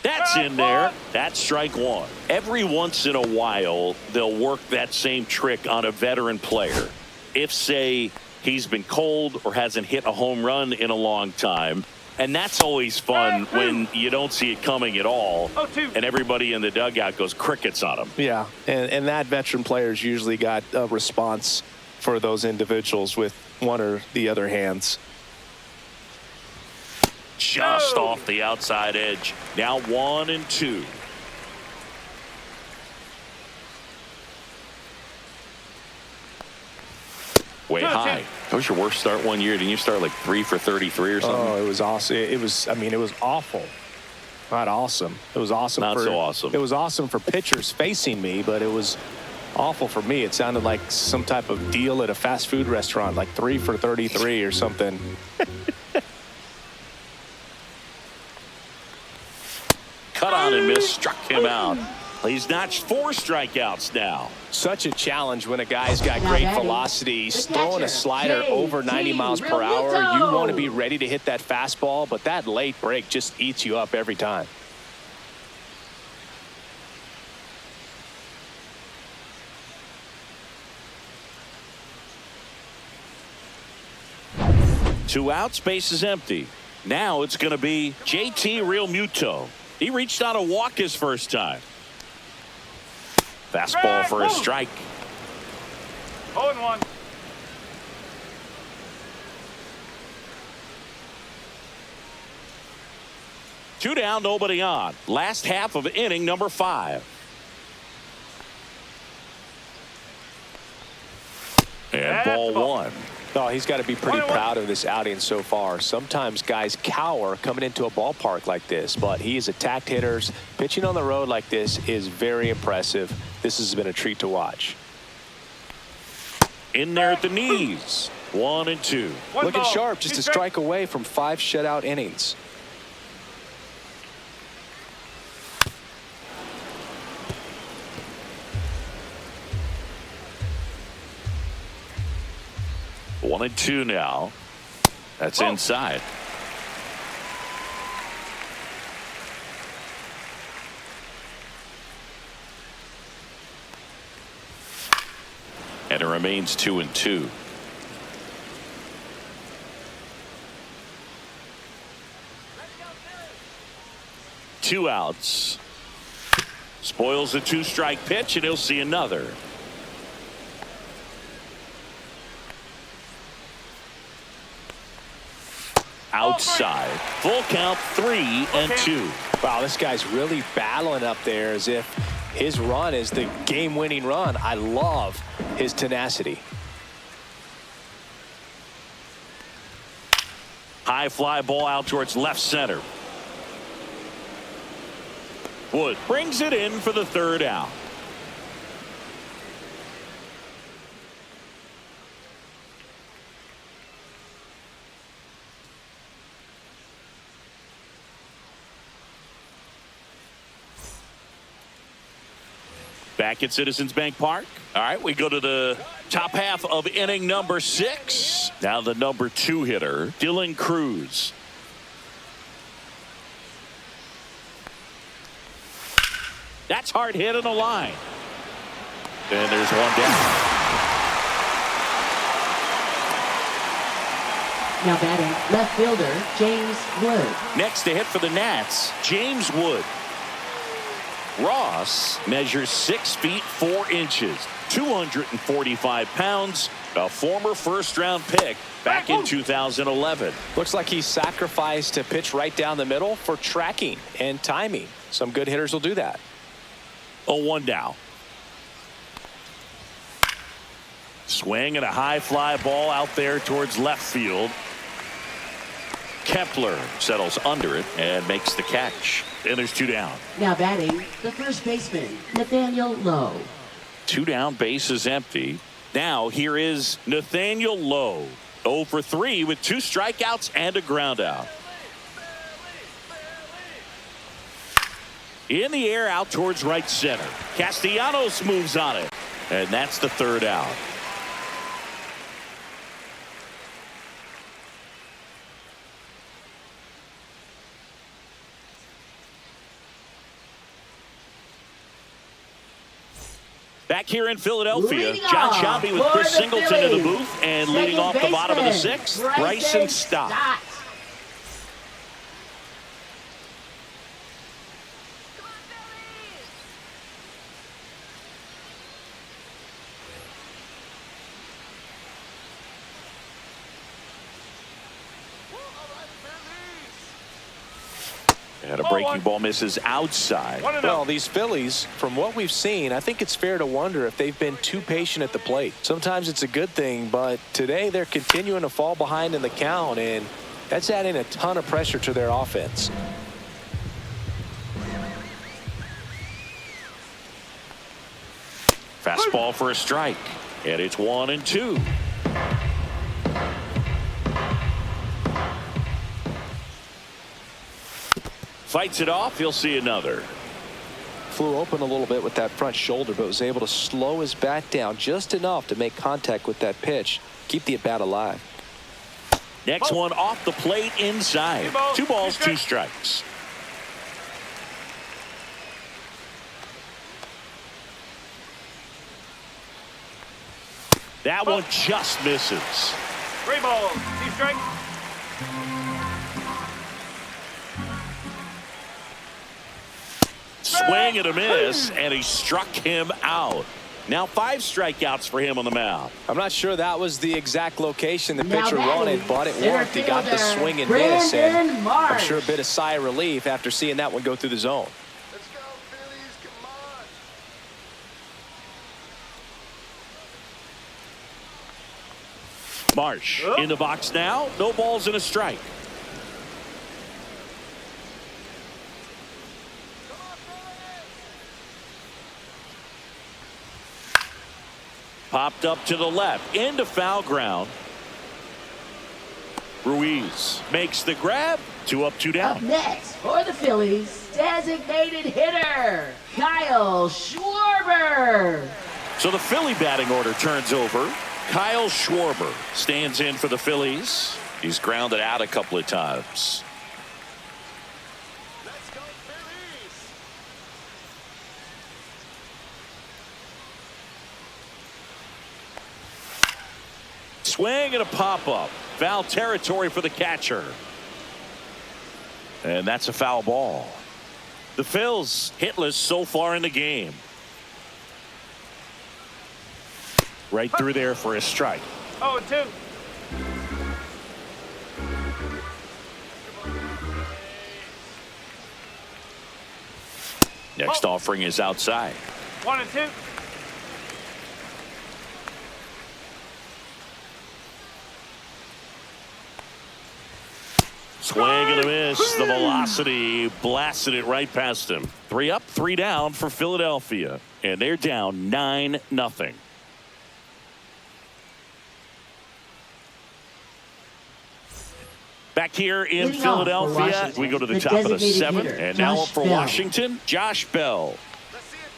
That's in there. That's strike one. Every once in a while, they'll work that same trick on a veteran player. If, say, he's been cold or hasn't hit a home run in a long time. And that's always fun when you don't see it coming at all. And everybody in the dugout goes crickets on him. Yeah, and that veteran player's usually got a response for those individuals with one or the other hands. Just off the outside edge. Now 1-2. Way high. That was your worst start one year. Didn't you start like 3 for 33 or something? Oh, it was awesome. It was, I mean, it was awful. Not awesome. It was awesome. Not so awesome. It was awesome for pitchers facing me, but it was awful for me. It sounded like some type of deal at a fast food restaurant, like 3 for 33 or something. Cut on and miss, struck him out. He's notched 4 strikeouts now. Such a challenge when a guy's got great velocity. He's throwing a slider over 90 miles per hour. You want to be ready to hit that fastball, but that late break just eats you up every time. Two outs, base is empty. Now it's going to be JT Realmuto. He reached on a walk his first time. Fastball for a strike. 0-1. Two down, nobody on. Last half of inning number 5. And ball one. Oh, he's got to be pretty proud of this outing so far. Sometimes guys cower coming into a ballpark like this, but he's attacked hitters. Pitching on the road like this is very impressive. This has been a treat to watch. In there at the knees. 1-2. Looking sharp, just a strike away from 5 shutout innings. 1-2 now. That's inside. And it remains 2-2. Two outs. Spoils the 2-strike pitch, and he'll see another. Outside. Full count, 3-2. Wow, this guy's really battling up there as if his run is the game-winning run. I love his tenacity. High fly ball out towards left center. Wood brings it in for the 3rd out. Back at Citizens Bank Park. All right, we go to the top half of inning number 6. Now the number 2 hitter, Dylan Cruz. That's hard hit in the line. And there's one down. Now batting, left fielder, James Wood. Next to hit for the Nats, James Wood. Ross measures 6 feet 4 inches, 245 pounds, a former 1st-round pick back in 2011. Looks like he sacrificed to pitch right down the middle for tracking and timing. Some good hitters will do that. 0-1 down. Swing and a high fly ball out there towards left field. Kepler settles under it and makes the catch. And there's 2 down. Now batting, the first baseman, Nathaniel Lowe. 2 down, base is empty. Now here is Nathaniel Lowe. 0 for 3 with 2 strikeouts and a ground out. In the air out towards right center. Castellanos moves on it. And that's the 3rd out. Back here in Philadelphia, John Shelby with Chris Singleton in the booth, and leading off the bottom of the 6th, Bryson Stott. And a breaking ball misses outside. Well, these Phillies, from what we've seen, I think it's fair to wonder if they've been too patient at the plate. Sometimes it's a good thing, but today they're continuing to fall behind in the count, and that's adding a ton of pressure to their offense. Fastball for a strike, and it's 1-2. Fights it off. He'll see another. Flew open a little bit with that front shoulder, but was able to slow his bat down just enough to make contact with that pitch. Keep the at-bat alive. Next one off the plate inside. 2 balls, 2 strikes. That one just misses. 3 balls, 2 strikes. Swing and a miss, and he struck him out. Now 5 strikeouts for him on the mound. I'm not sure that was the exact location the pitcher wanted, but it worked. He got the swing and miss, and I'm sure a bit of sigh of relief after seeing that one go through the zone. Let's go, Phillies, come on. Marsh in the box now. No balls and a strike. Popped up to the left into foul ground. Ruiz makes the grab. 2 up, 2 down. Up next for the Phillies, designated hitter, Kyle Schwarber. So the Philly batting order turns over. Kyle Schwarber stands in for the Phillies. He's grounded out a couple of times. Let's go, Phillies. Swing and a pop-up. Foul territory for the catcher. And that's a foul ball. The Phils hitless so far in the game. Right through there for a strike. 0-2. Next offering is outside. 1-2. Swing and a miss. The velocity blasted it right past him. 3 up, 3 down for Philadelphia. And they're down 9-0. Back here in Leading off for Philadelphia, Washington, we go to the the top of the designated 7th. hitter, And now Josh up for Bell. Washington, Josh Bell. Let's see it,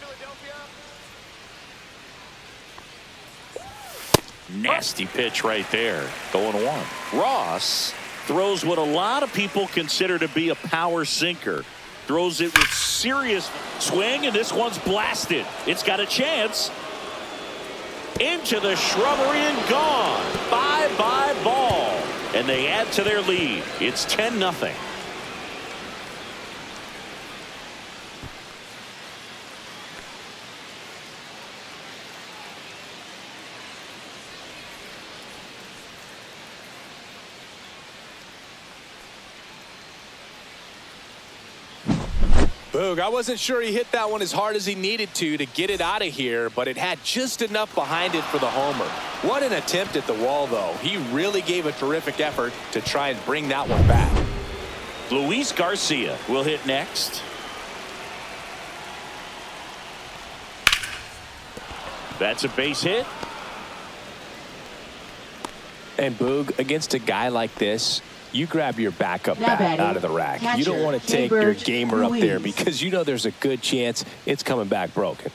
Philadelphia. Nasty pitch right there. 0-1. Ross throws what a lot of people consider to be a power sinker. Throws it with serious swing, and this one's blasted. It's got a chance. Into the shrubbery and gone. Bye-bye ball. And they add to their lead. It's 10-0. Boog, I wasn't sure he hit that one as hard as he needed to get it out of here, but it had just enough behind it for the homer. What an attempt at the wall, though. He really gave a terrific effort to try and bring that one back. Luis Garcia will hit next. That's a base hit. And Boog, against a guy like this, you grab your backup Now bat batting, out of the rack. You catcher, don't want to take your Keibert gamer up there Ruiz. because you know there's a good chance it's coming back broken.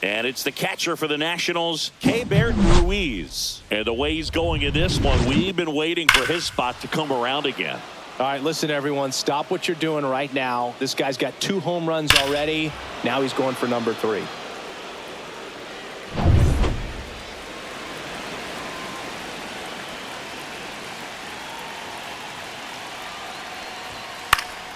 And it's the catcher for the Nationals, Keibert Ruiz. And the way he's going in this one, we've been waiting for his spot to come around again. All right, listen, everyone, stop what you're doing right now. This guy's got 2 home runs already. Now he's going for number 3.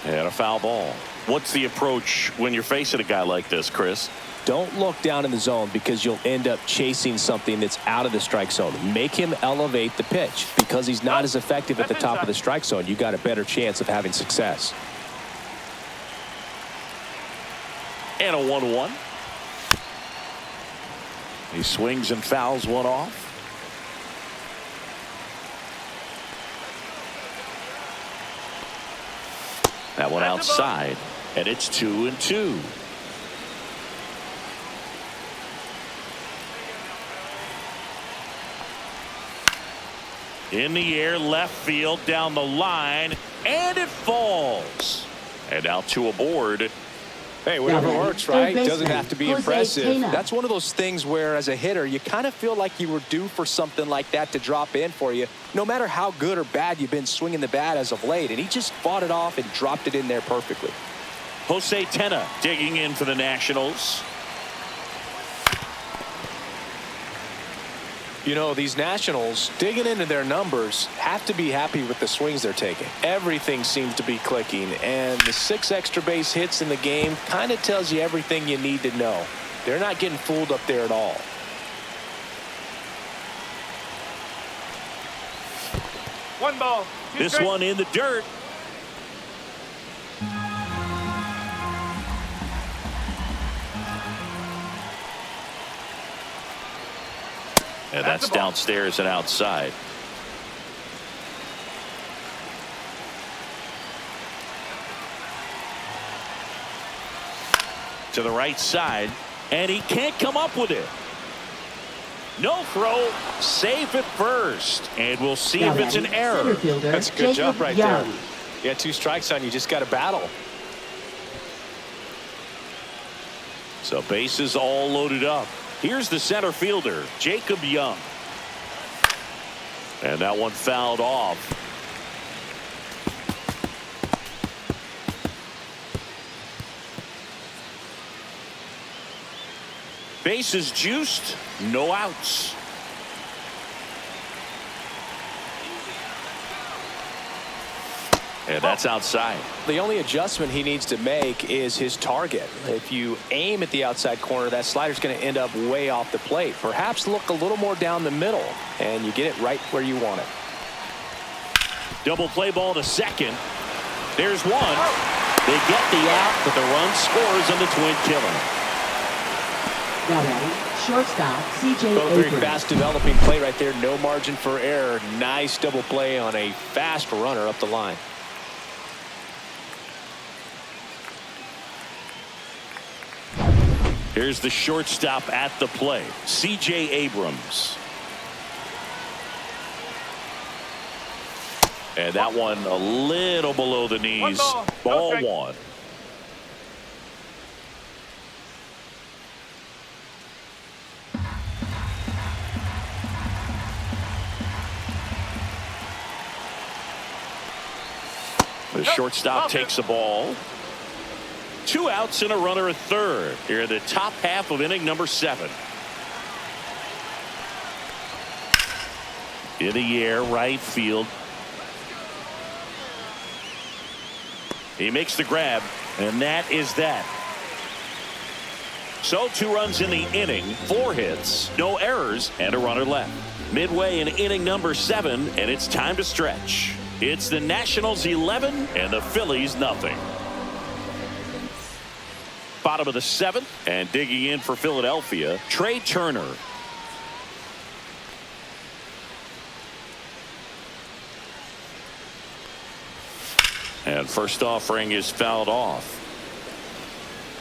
And a foul ball. What's the approach when you're facing a guy like this, Chris? Don't look down in the zone because you'll end up chasing something that's out of the strike zone. Make him elevate the pitch because he's not as effective at the top of the strike zone. You got a better chance of having success. And a 1-1. He swings and fouls one off. That one outside, and it's 2-2. In the air, left field, down the line, and it falls. And now 2 aboard. Hey, whatever Yeah, works, third right? baseman, Doesn't have to be Jose impressive. Tena. That's one of those things where, as a hitter, you kind of feel like you were due for something like that to drop in for you, no matter how good or bad you've been swinging the bat as of late. And he just fought it off and dropped it in there perfectly. Jose Tena digging in for the Nationals. You know, these Nationals, digging into their numbers, have to be happy with the swings they're taking. Everything seems to be clicking, and the 6 extra base hits in the game kind of tells you everything you need to know. They're not getting fooled up there at all. One ball. Two This strikes. one in the dirt. And that's downstairs and outside. To the right side, and he can't come up with it. No throw, safe at first, and we'll see if it's an error. That's a good job right there. You got 2 strikes on you, just got to battle. So bases all loaded up. Here's the center fielder, Jacob Young. And that one fouled off. Bases juiced, no outs. And that's outside. The only adjustment he needs to make is his target. If you aim at the outside corner, that slider's going to end up way off the plate. Perhaps look a little more down the middle, and you get it right where you want it. Double play ball to second. There's one. They get the out, but the run scores on the twin killer. Now batting, shortstop, C.J. Both Abrams. very fast developing play right there. No margin for error. Nice double play on a fast runner up the line. Here's the shortstop at the play, C.J. Abrams. And that one a little below the knees. Ball 1. The shortstop takes the ball. 2 outs and a runner at third. Here in the top half of inning number 7. In the air, right field. He makes the grab, and that is that. So 2 runs in the inning, 4 hits, no errors, and a runner left. Midway in inning number 7, and it's time to stretch. It's the Nationals 11 and the Phillies nothing. Bottom of the 7th, and digging in for Philadelphia, Trey Turner. And first offering is fouled off.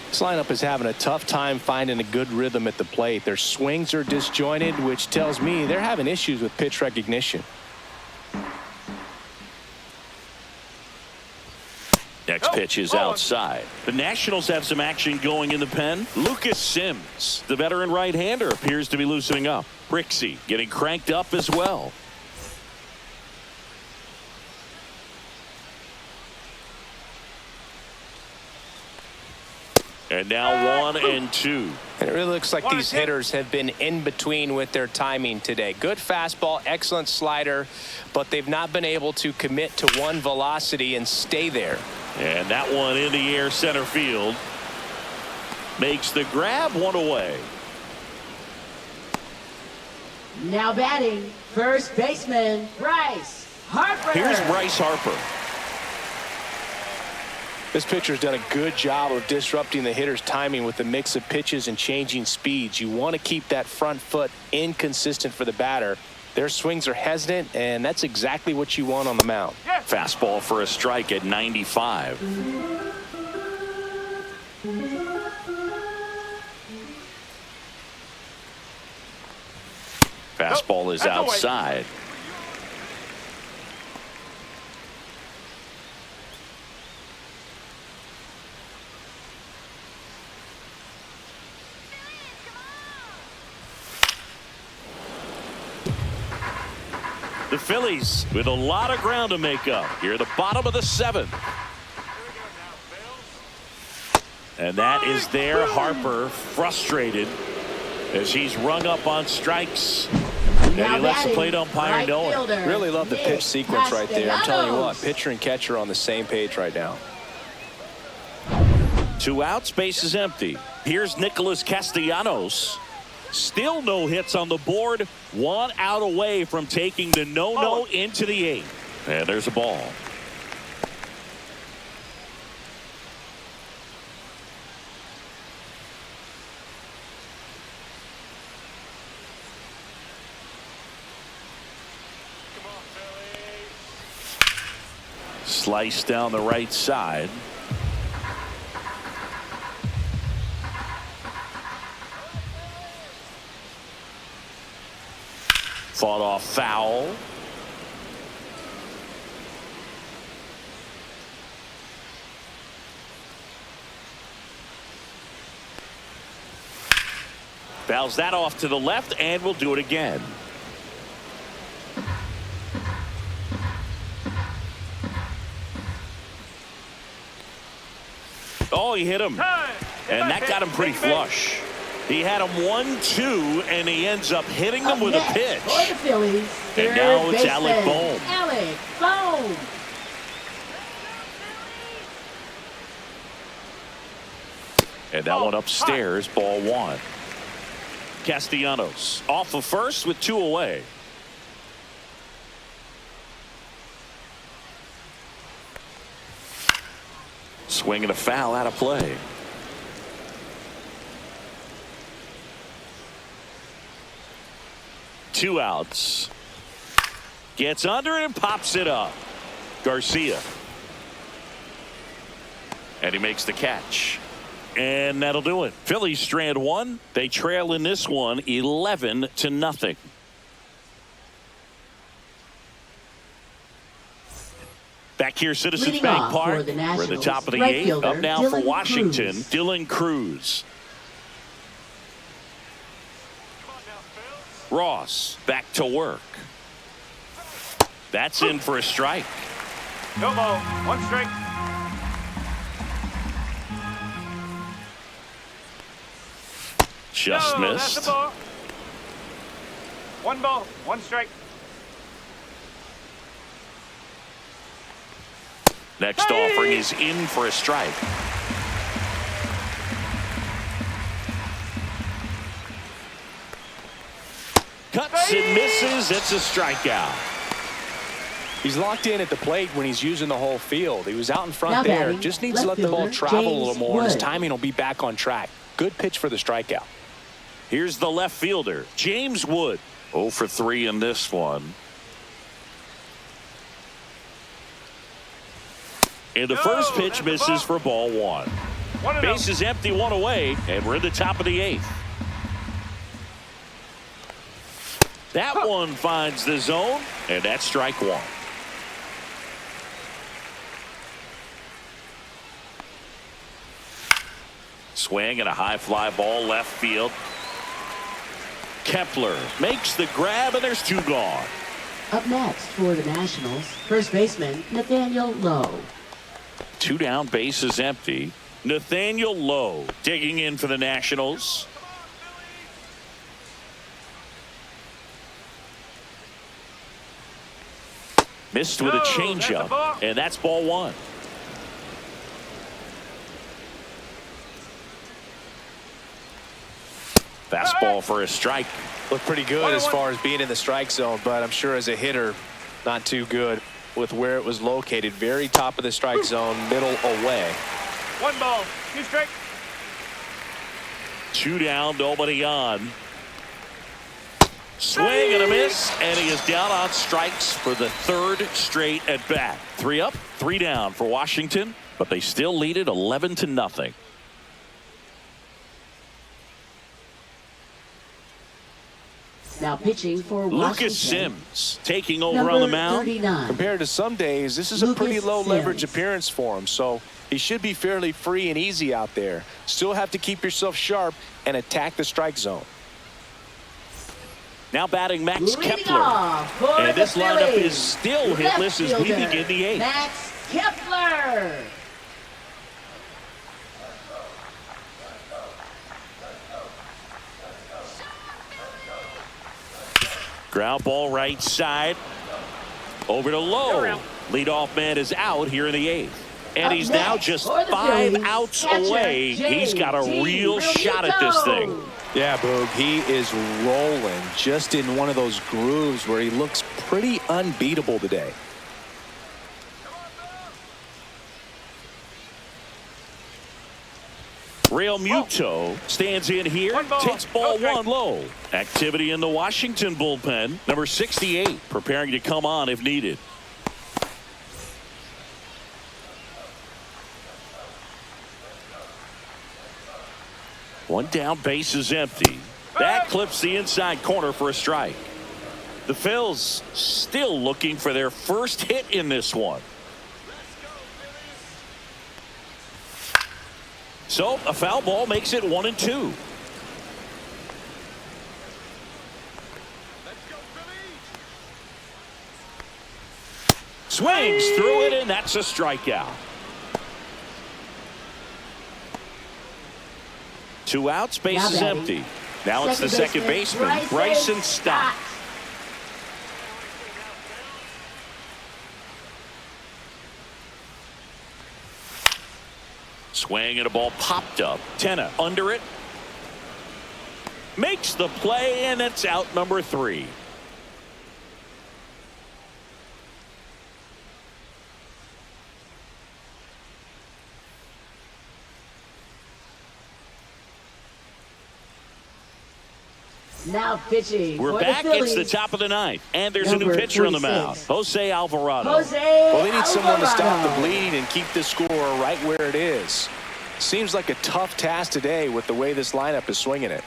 This lineup is having a tough time finding a good rhythm at the plate. Their swings are disjointed, which tells me they're having issues with pitch recognition. Next pitch is outside. The Nationals have some action going in the pen. Lucas Sims, the veteran right-hander, appears to be loosening up. Brixey getting cranked up as well. And now 1 and 2. And it really looks like these hitters have been in between with their timing today. Good fastball, excellent slider, but they've not been able to commit to one velocity and stay there. And that one in the air center field. Makes the grab, 1 away. Now batting, first baseman, Bryce Harper. Here's Bryce Harper. This pitcher's done a good job of disrupting the hitter's timing with a mix of pitches and changing speeds. You want to keep that front foot inconsistent for the batter. Their swings are hesitant, and that's exactly what you want on the mound. Fastball for a strike at 95. Fastball is outside. The Phillies with a lot of ground to make up here at the bottom of the 7th. And that is there. Harper frustrated as he's rung up on strikes. And he lets the plate umpire know it. Really love the pitch sequence right there. I'm telling you what, pitcher and catcher are on the same page right now. 2 outs, base is empty. Here's Nicholas Castellanos. Still no hits on the board. 1 out away from taking the no-no into the 8th. And there's a ball. Slice down the right side. Fought off foul. Fouls that off to the left, and we'll do it again. Oh, he hit him. And that got him pretty flush. He had him 1-2, and he ends up hitting him with a pitch. For the Phillies, And now it's Alec Bohm. Alec Bohm. And that one upstairs, ball one. Castellanos off of first with 2 away. Swing and a foul out of play. Two outs. Gets under it and pops it up. Garcia. And he makes the catch. And that'll do it. Phillies strand one. They trail in this one 11-0. Back here, Citizens Leading Bank off Park. for the We're at the Nationals, top of the right 8th. fielder, Up now for Dylan Washington, Cruz. Dylan Cruz. Ross back to work. That's in for a strike. No ball. 1 strike. Just No, that's missed. a ball. 1 ball. 1 strike. Next offering is in for a strike. Cuts and misses. It's a strikeout. He's locked in at the plate when he's using the whole field. He was out in front Now there. batting, Just needs to left let the ball fielder, travel a little James more, and his Wood. timing will be back on track. Good pitch for the strikeout. Here's the left fielder, James Wood. 0 for 3 in this one. And the first pitch that's a misses ball. for ball one. 1-0. Base is empty, 1 away, and we're in the top of the 8th. That one finds the zone, and that's strike one. Swing and a high fly ball left field. Kepler makes the grab, and there's 2 gone. Up next for the Nationals, first baseman Nathaniel Lowe. 2 down, base is empty. Nathaniel Lowe digging in for the Nationals. Missed with a No, that's a changeup, ball. and that's ball one. Fastball for a strike. Looked pretty good as far as being in the strike zone, but I'm sure as a hitter, not too good with where it was located. Very top of the strike zone, middle away. 1 ball. 2 strike. 2 down, nobody on. Swing and a miss, and he is down on strikes for the 3rd straight at bat. 3 up, 3 down for Washington, but they still lead it 11-0. Now pitching for Washington. Lucas Sims taking over number on the mound. 39. Compared to some days, this is a Lucas pretty low leverage Sims. appearance for him, so he should be fairly free and easy out there. Still have to keep yourself sharp and attack the strike zone. Now batting Max Leading Kepler. off for And the this lineup Phillies, is still left hitless as we fielder, begin the 8th. Max Kepler. Ground ball right side. Over to Lowe. Leadoff man is out here in the 8th. And Up he's now next just for the 5 Phillies, outs catcher away. He's got a JT real shot at this thing. Realmuto. Yeah, Boog, he is rolling just in one of those grooves where he looks pretty unbeatable today. Realmuto stands in here, 1 ball, takes ball no strike. 1 low. Activity in the Washington bullpen. Number 68 preparing to come on if needed. One down, base is empty. That clips the inside corner for a strike. The Phils still looking for their first hit in this one. So a foul ball makes it 1-2. Swings through it, and that's a strikeout. 2 outs, base is empty. Now it's the second baseman, Bryson Stott. Swing and a ball popped up. Tenna under it. Makes the play, and it's out number 3. Now pitching. We're back. It's the top of the 9th, and there's a new pitcher on the mound, Jose Alvarado. Well, they need someone to stop the bleeding and keep this score right where it is. Seems like a tough task today with the way this lineup is swinging it.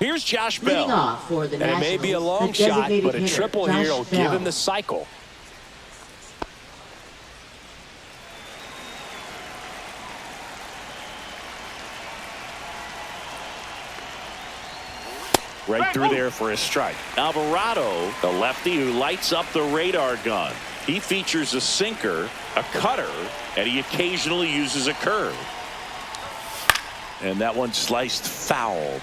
Here's Josh Bell. Off for the And it may be a long shot, but a triple here will give him the cycle. Right through there for a strike. Alvarado, the lefty who lights up the radar gun. He features a sinker, a cutter, and he occasionally uses a curve. And that one sliced foul.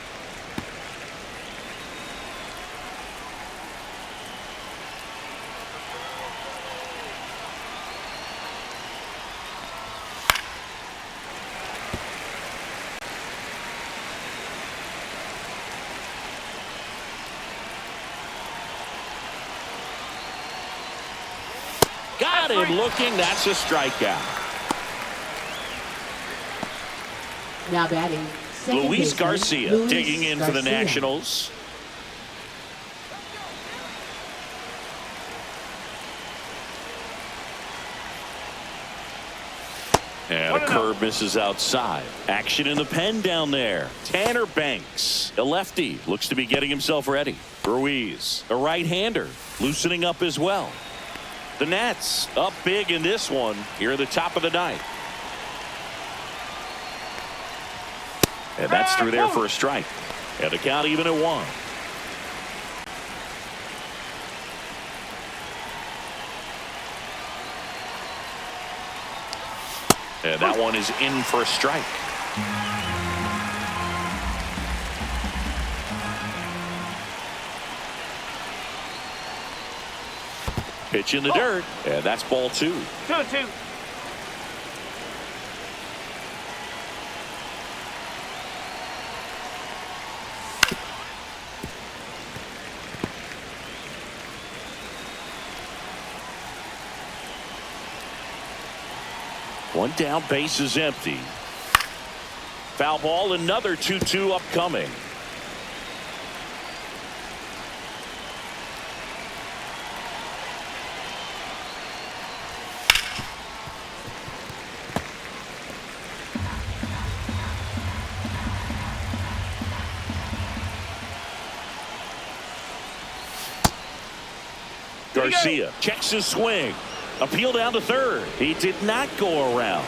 Got him looking. That's a strikeout. Now batting. Luis Garcia digging in for the Nationals. And a curve misses outside. Action in the pen down there. Tanner Banks, a lefty, looks to be getting himself ready. Ruiz, a right-hander, loosening up as well. The Nats up big in this one here at the top of the 9th. And that's through there for a strike. And the count even at 1. And that one is in for a strike. Pitch in the dirt, and that's ball 2. 2-2. One down, base is empty. Foul ball, another 2-2 upcoming. Garcia checks his swing. Appeal down to third. He did not go around.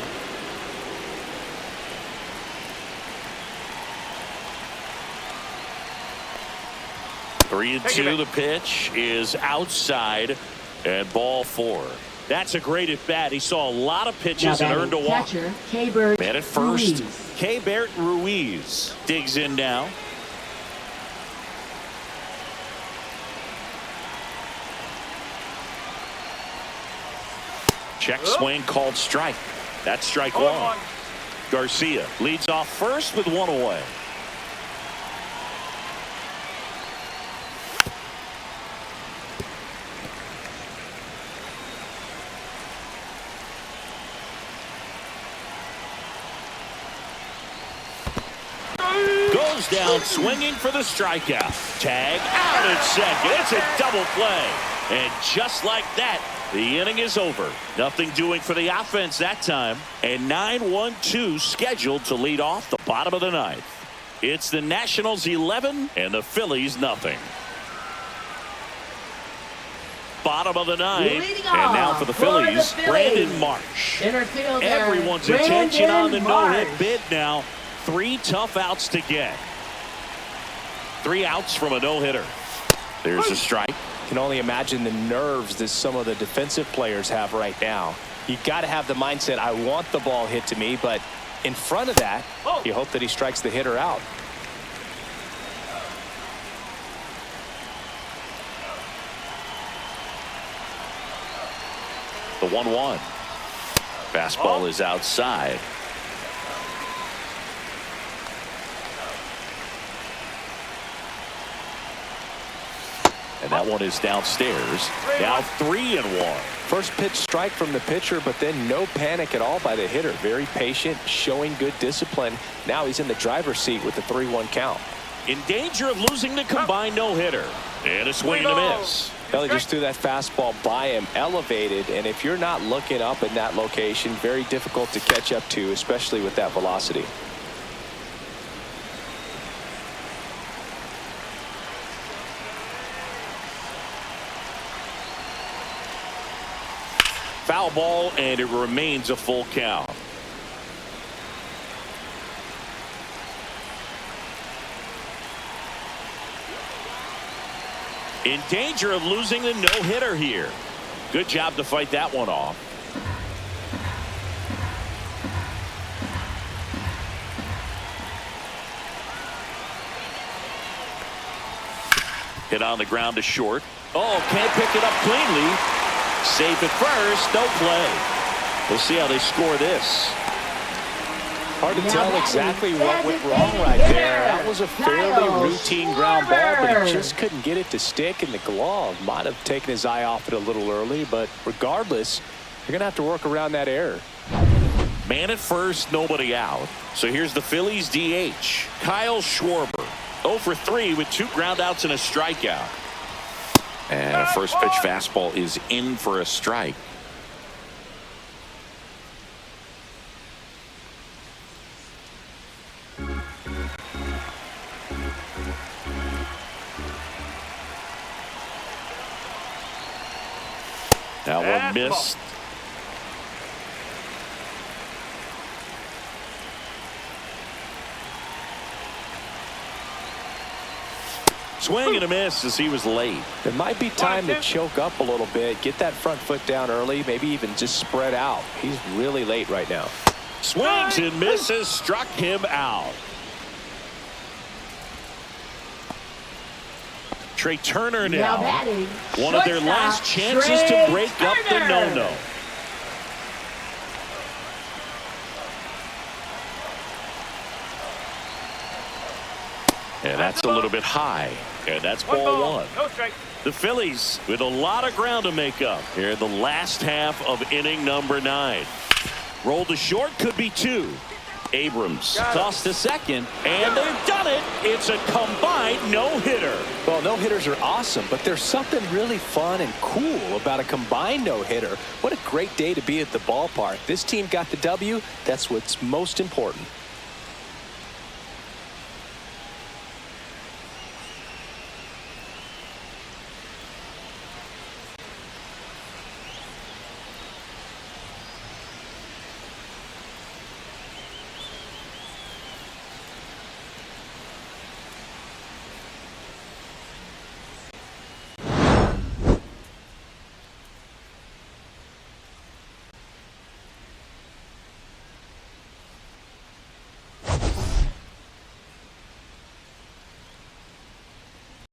Three and 2. The pitch is outside, and ball 4. That's a great at bat. He saw a lot of pitches and earned a walk. Man at first, K-Bert Ruiz digs in now. Check swing called strike. That's strike 1. Garcia leads off first with 1 away. Goes down swinging for the strikeout. Tag out at second. It's a double play. And just like that, the inning is over. Nothing doing for the offense that time. And 9-1-2 scheduled to lead off the bottom of the ninth. It's the Nationals 11 and the Phillies nothing. Bottom of the ninth. And now for the Phillies, Brandon Marsh. Everyone's attention on the no-hit bid now. 3 tough outs to get. 3 outs from a no-hitter. There's a strike. Can only imagine the nerves that some of the defensive players have right now. You got to have the mindset, I want the ball hit to me, but in front of that, you hope that he strikes the hitter out. The 1-1. Fastball is outside. And that one is downstairs. Now 3-1. First pitch strike from the pitcher, but then no panic at all by the hitter. Very patient, showing good discipline. Now he's in the driver's seat with the 3-1 count. In danger of losing the combined no-hitter. And a swing and a miss. Well, he just threw that fastball by him, elevated, and if you're not looking up in that location, very difficult to catch up to, especially with that velocity. Foul ball, and it remains a full count. In danger of losing the no-hitter here. Good job to fight that one off. Hit on the ground to short. Oh, can't pick it up cleanly. Safe at first, no play. We'll see how they score this. Hard to tell exactly what went wrong right there. That was a fairly routine ground ball, but he just couldn't get it to stick in the glove. Might have taken his eye off it a little early, but regardless, you're going to have to work around that error. Man at first, nobody out. So here's the Phillies DH, Kyle Schwarber. 0 for 3 with 2 groundouts and a strikeout. And a first pitch fastball is in for a strike. That one missed. Swing and a miss as he was late. It might be time to choke up a little bit, get that front foot down early, maybe even just spread out. He's really late right now. Swings and misses, struck him out. Trey Turner now. One of their last chances to break up the no-no. And that's a little bit high. And that's ball 1. No strike. The Phillies with a lot of ground to make up here in the last half of inning number 9. Roll to short, could be 2. Abrams tossed to second, and they've done it. It's a combined no-hitter. Well, no-hitters are awesome, but there's something really fun and cool about a combined no-hitter. What a great day to be at the ballpark. This team got the W. That's what's most important.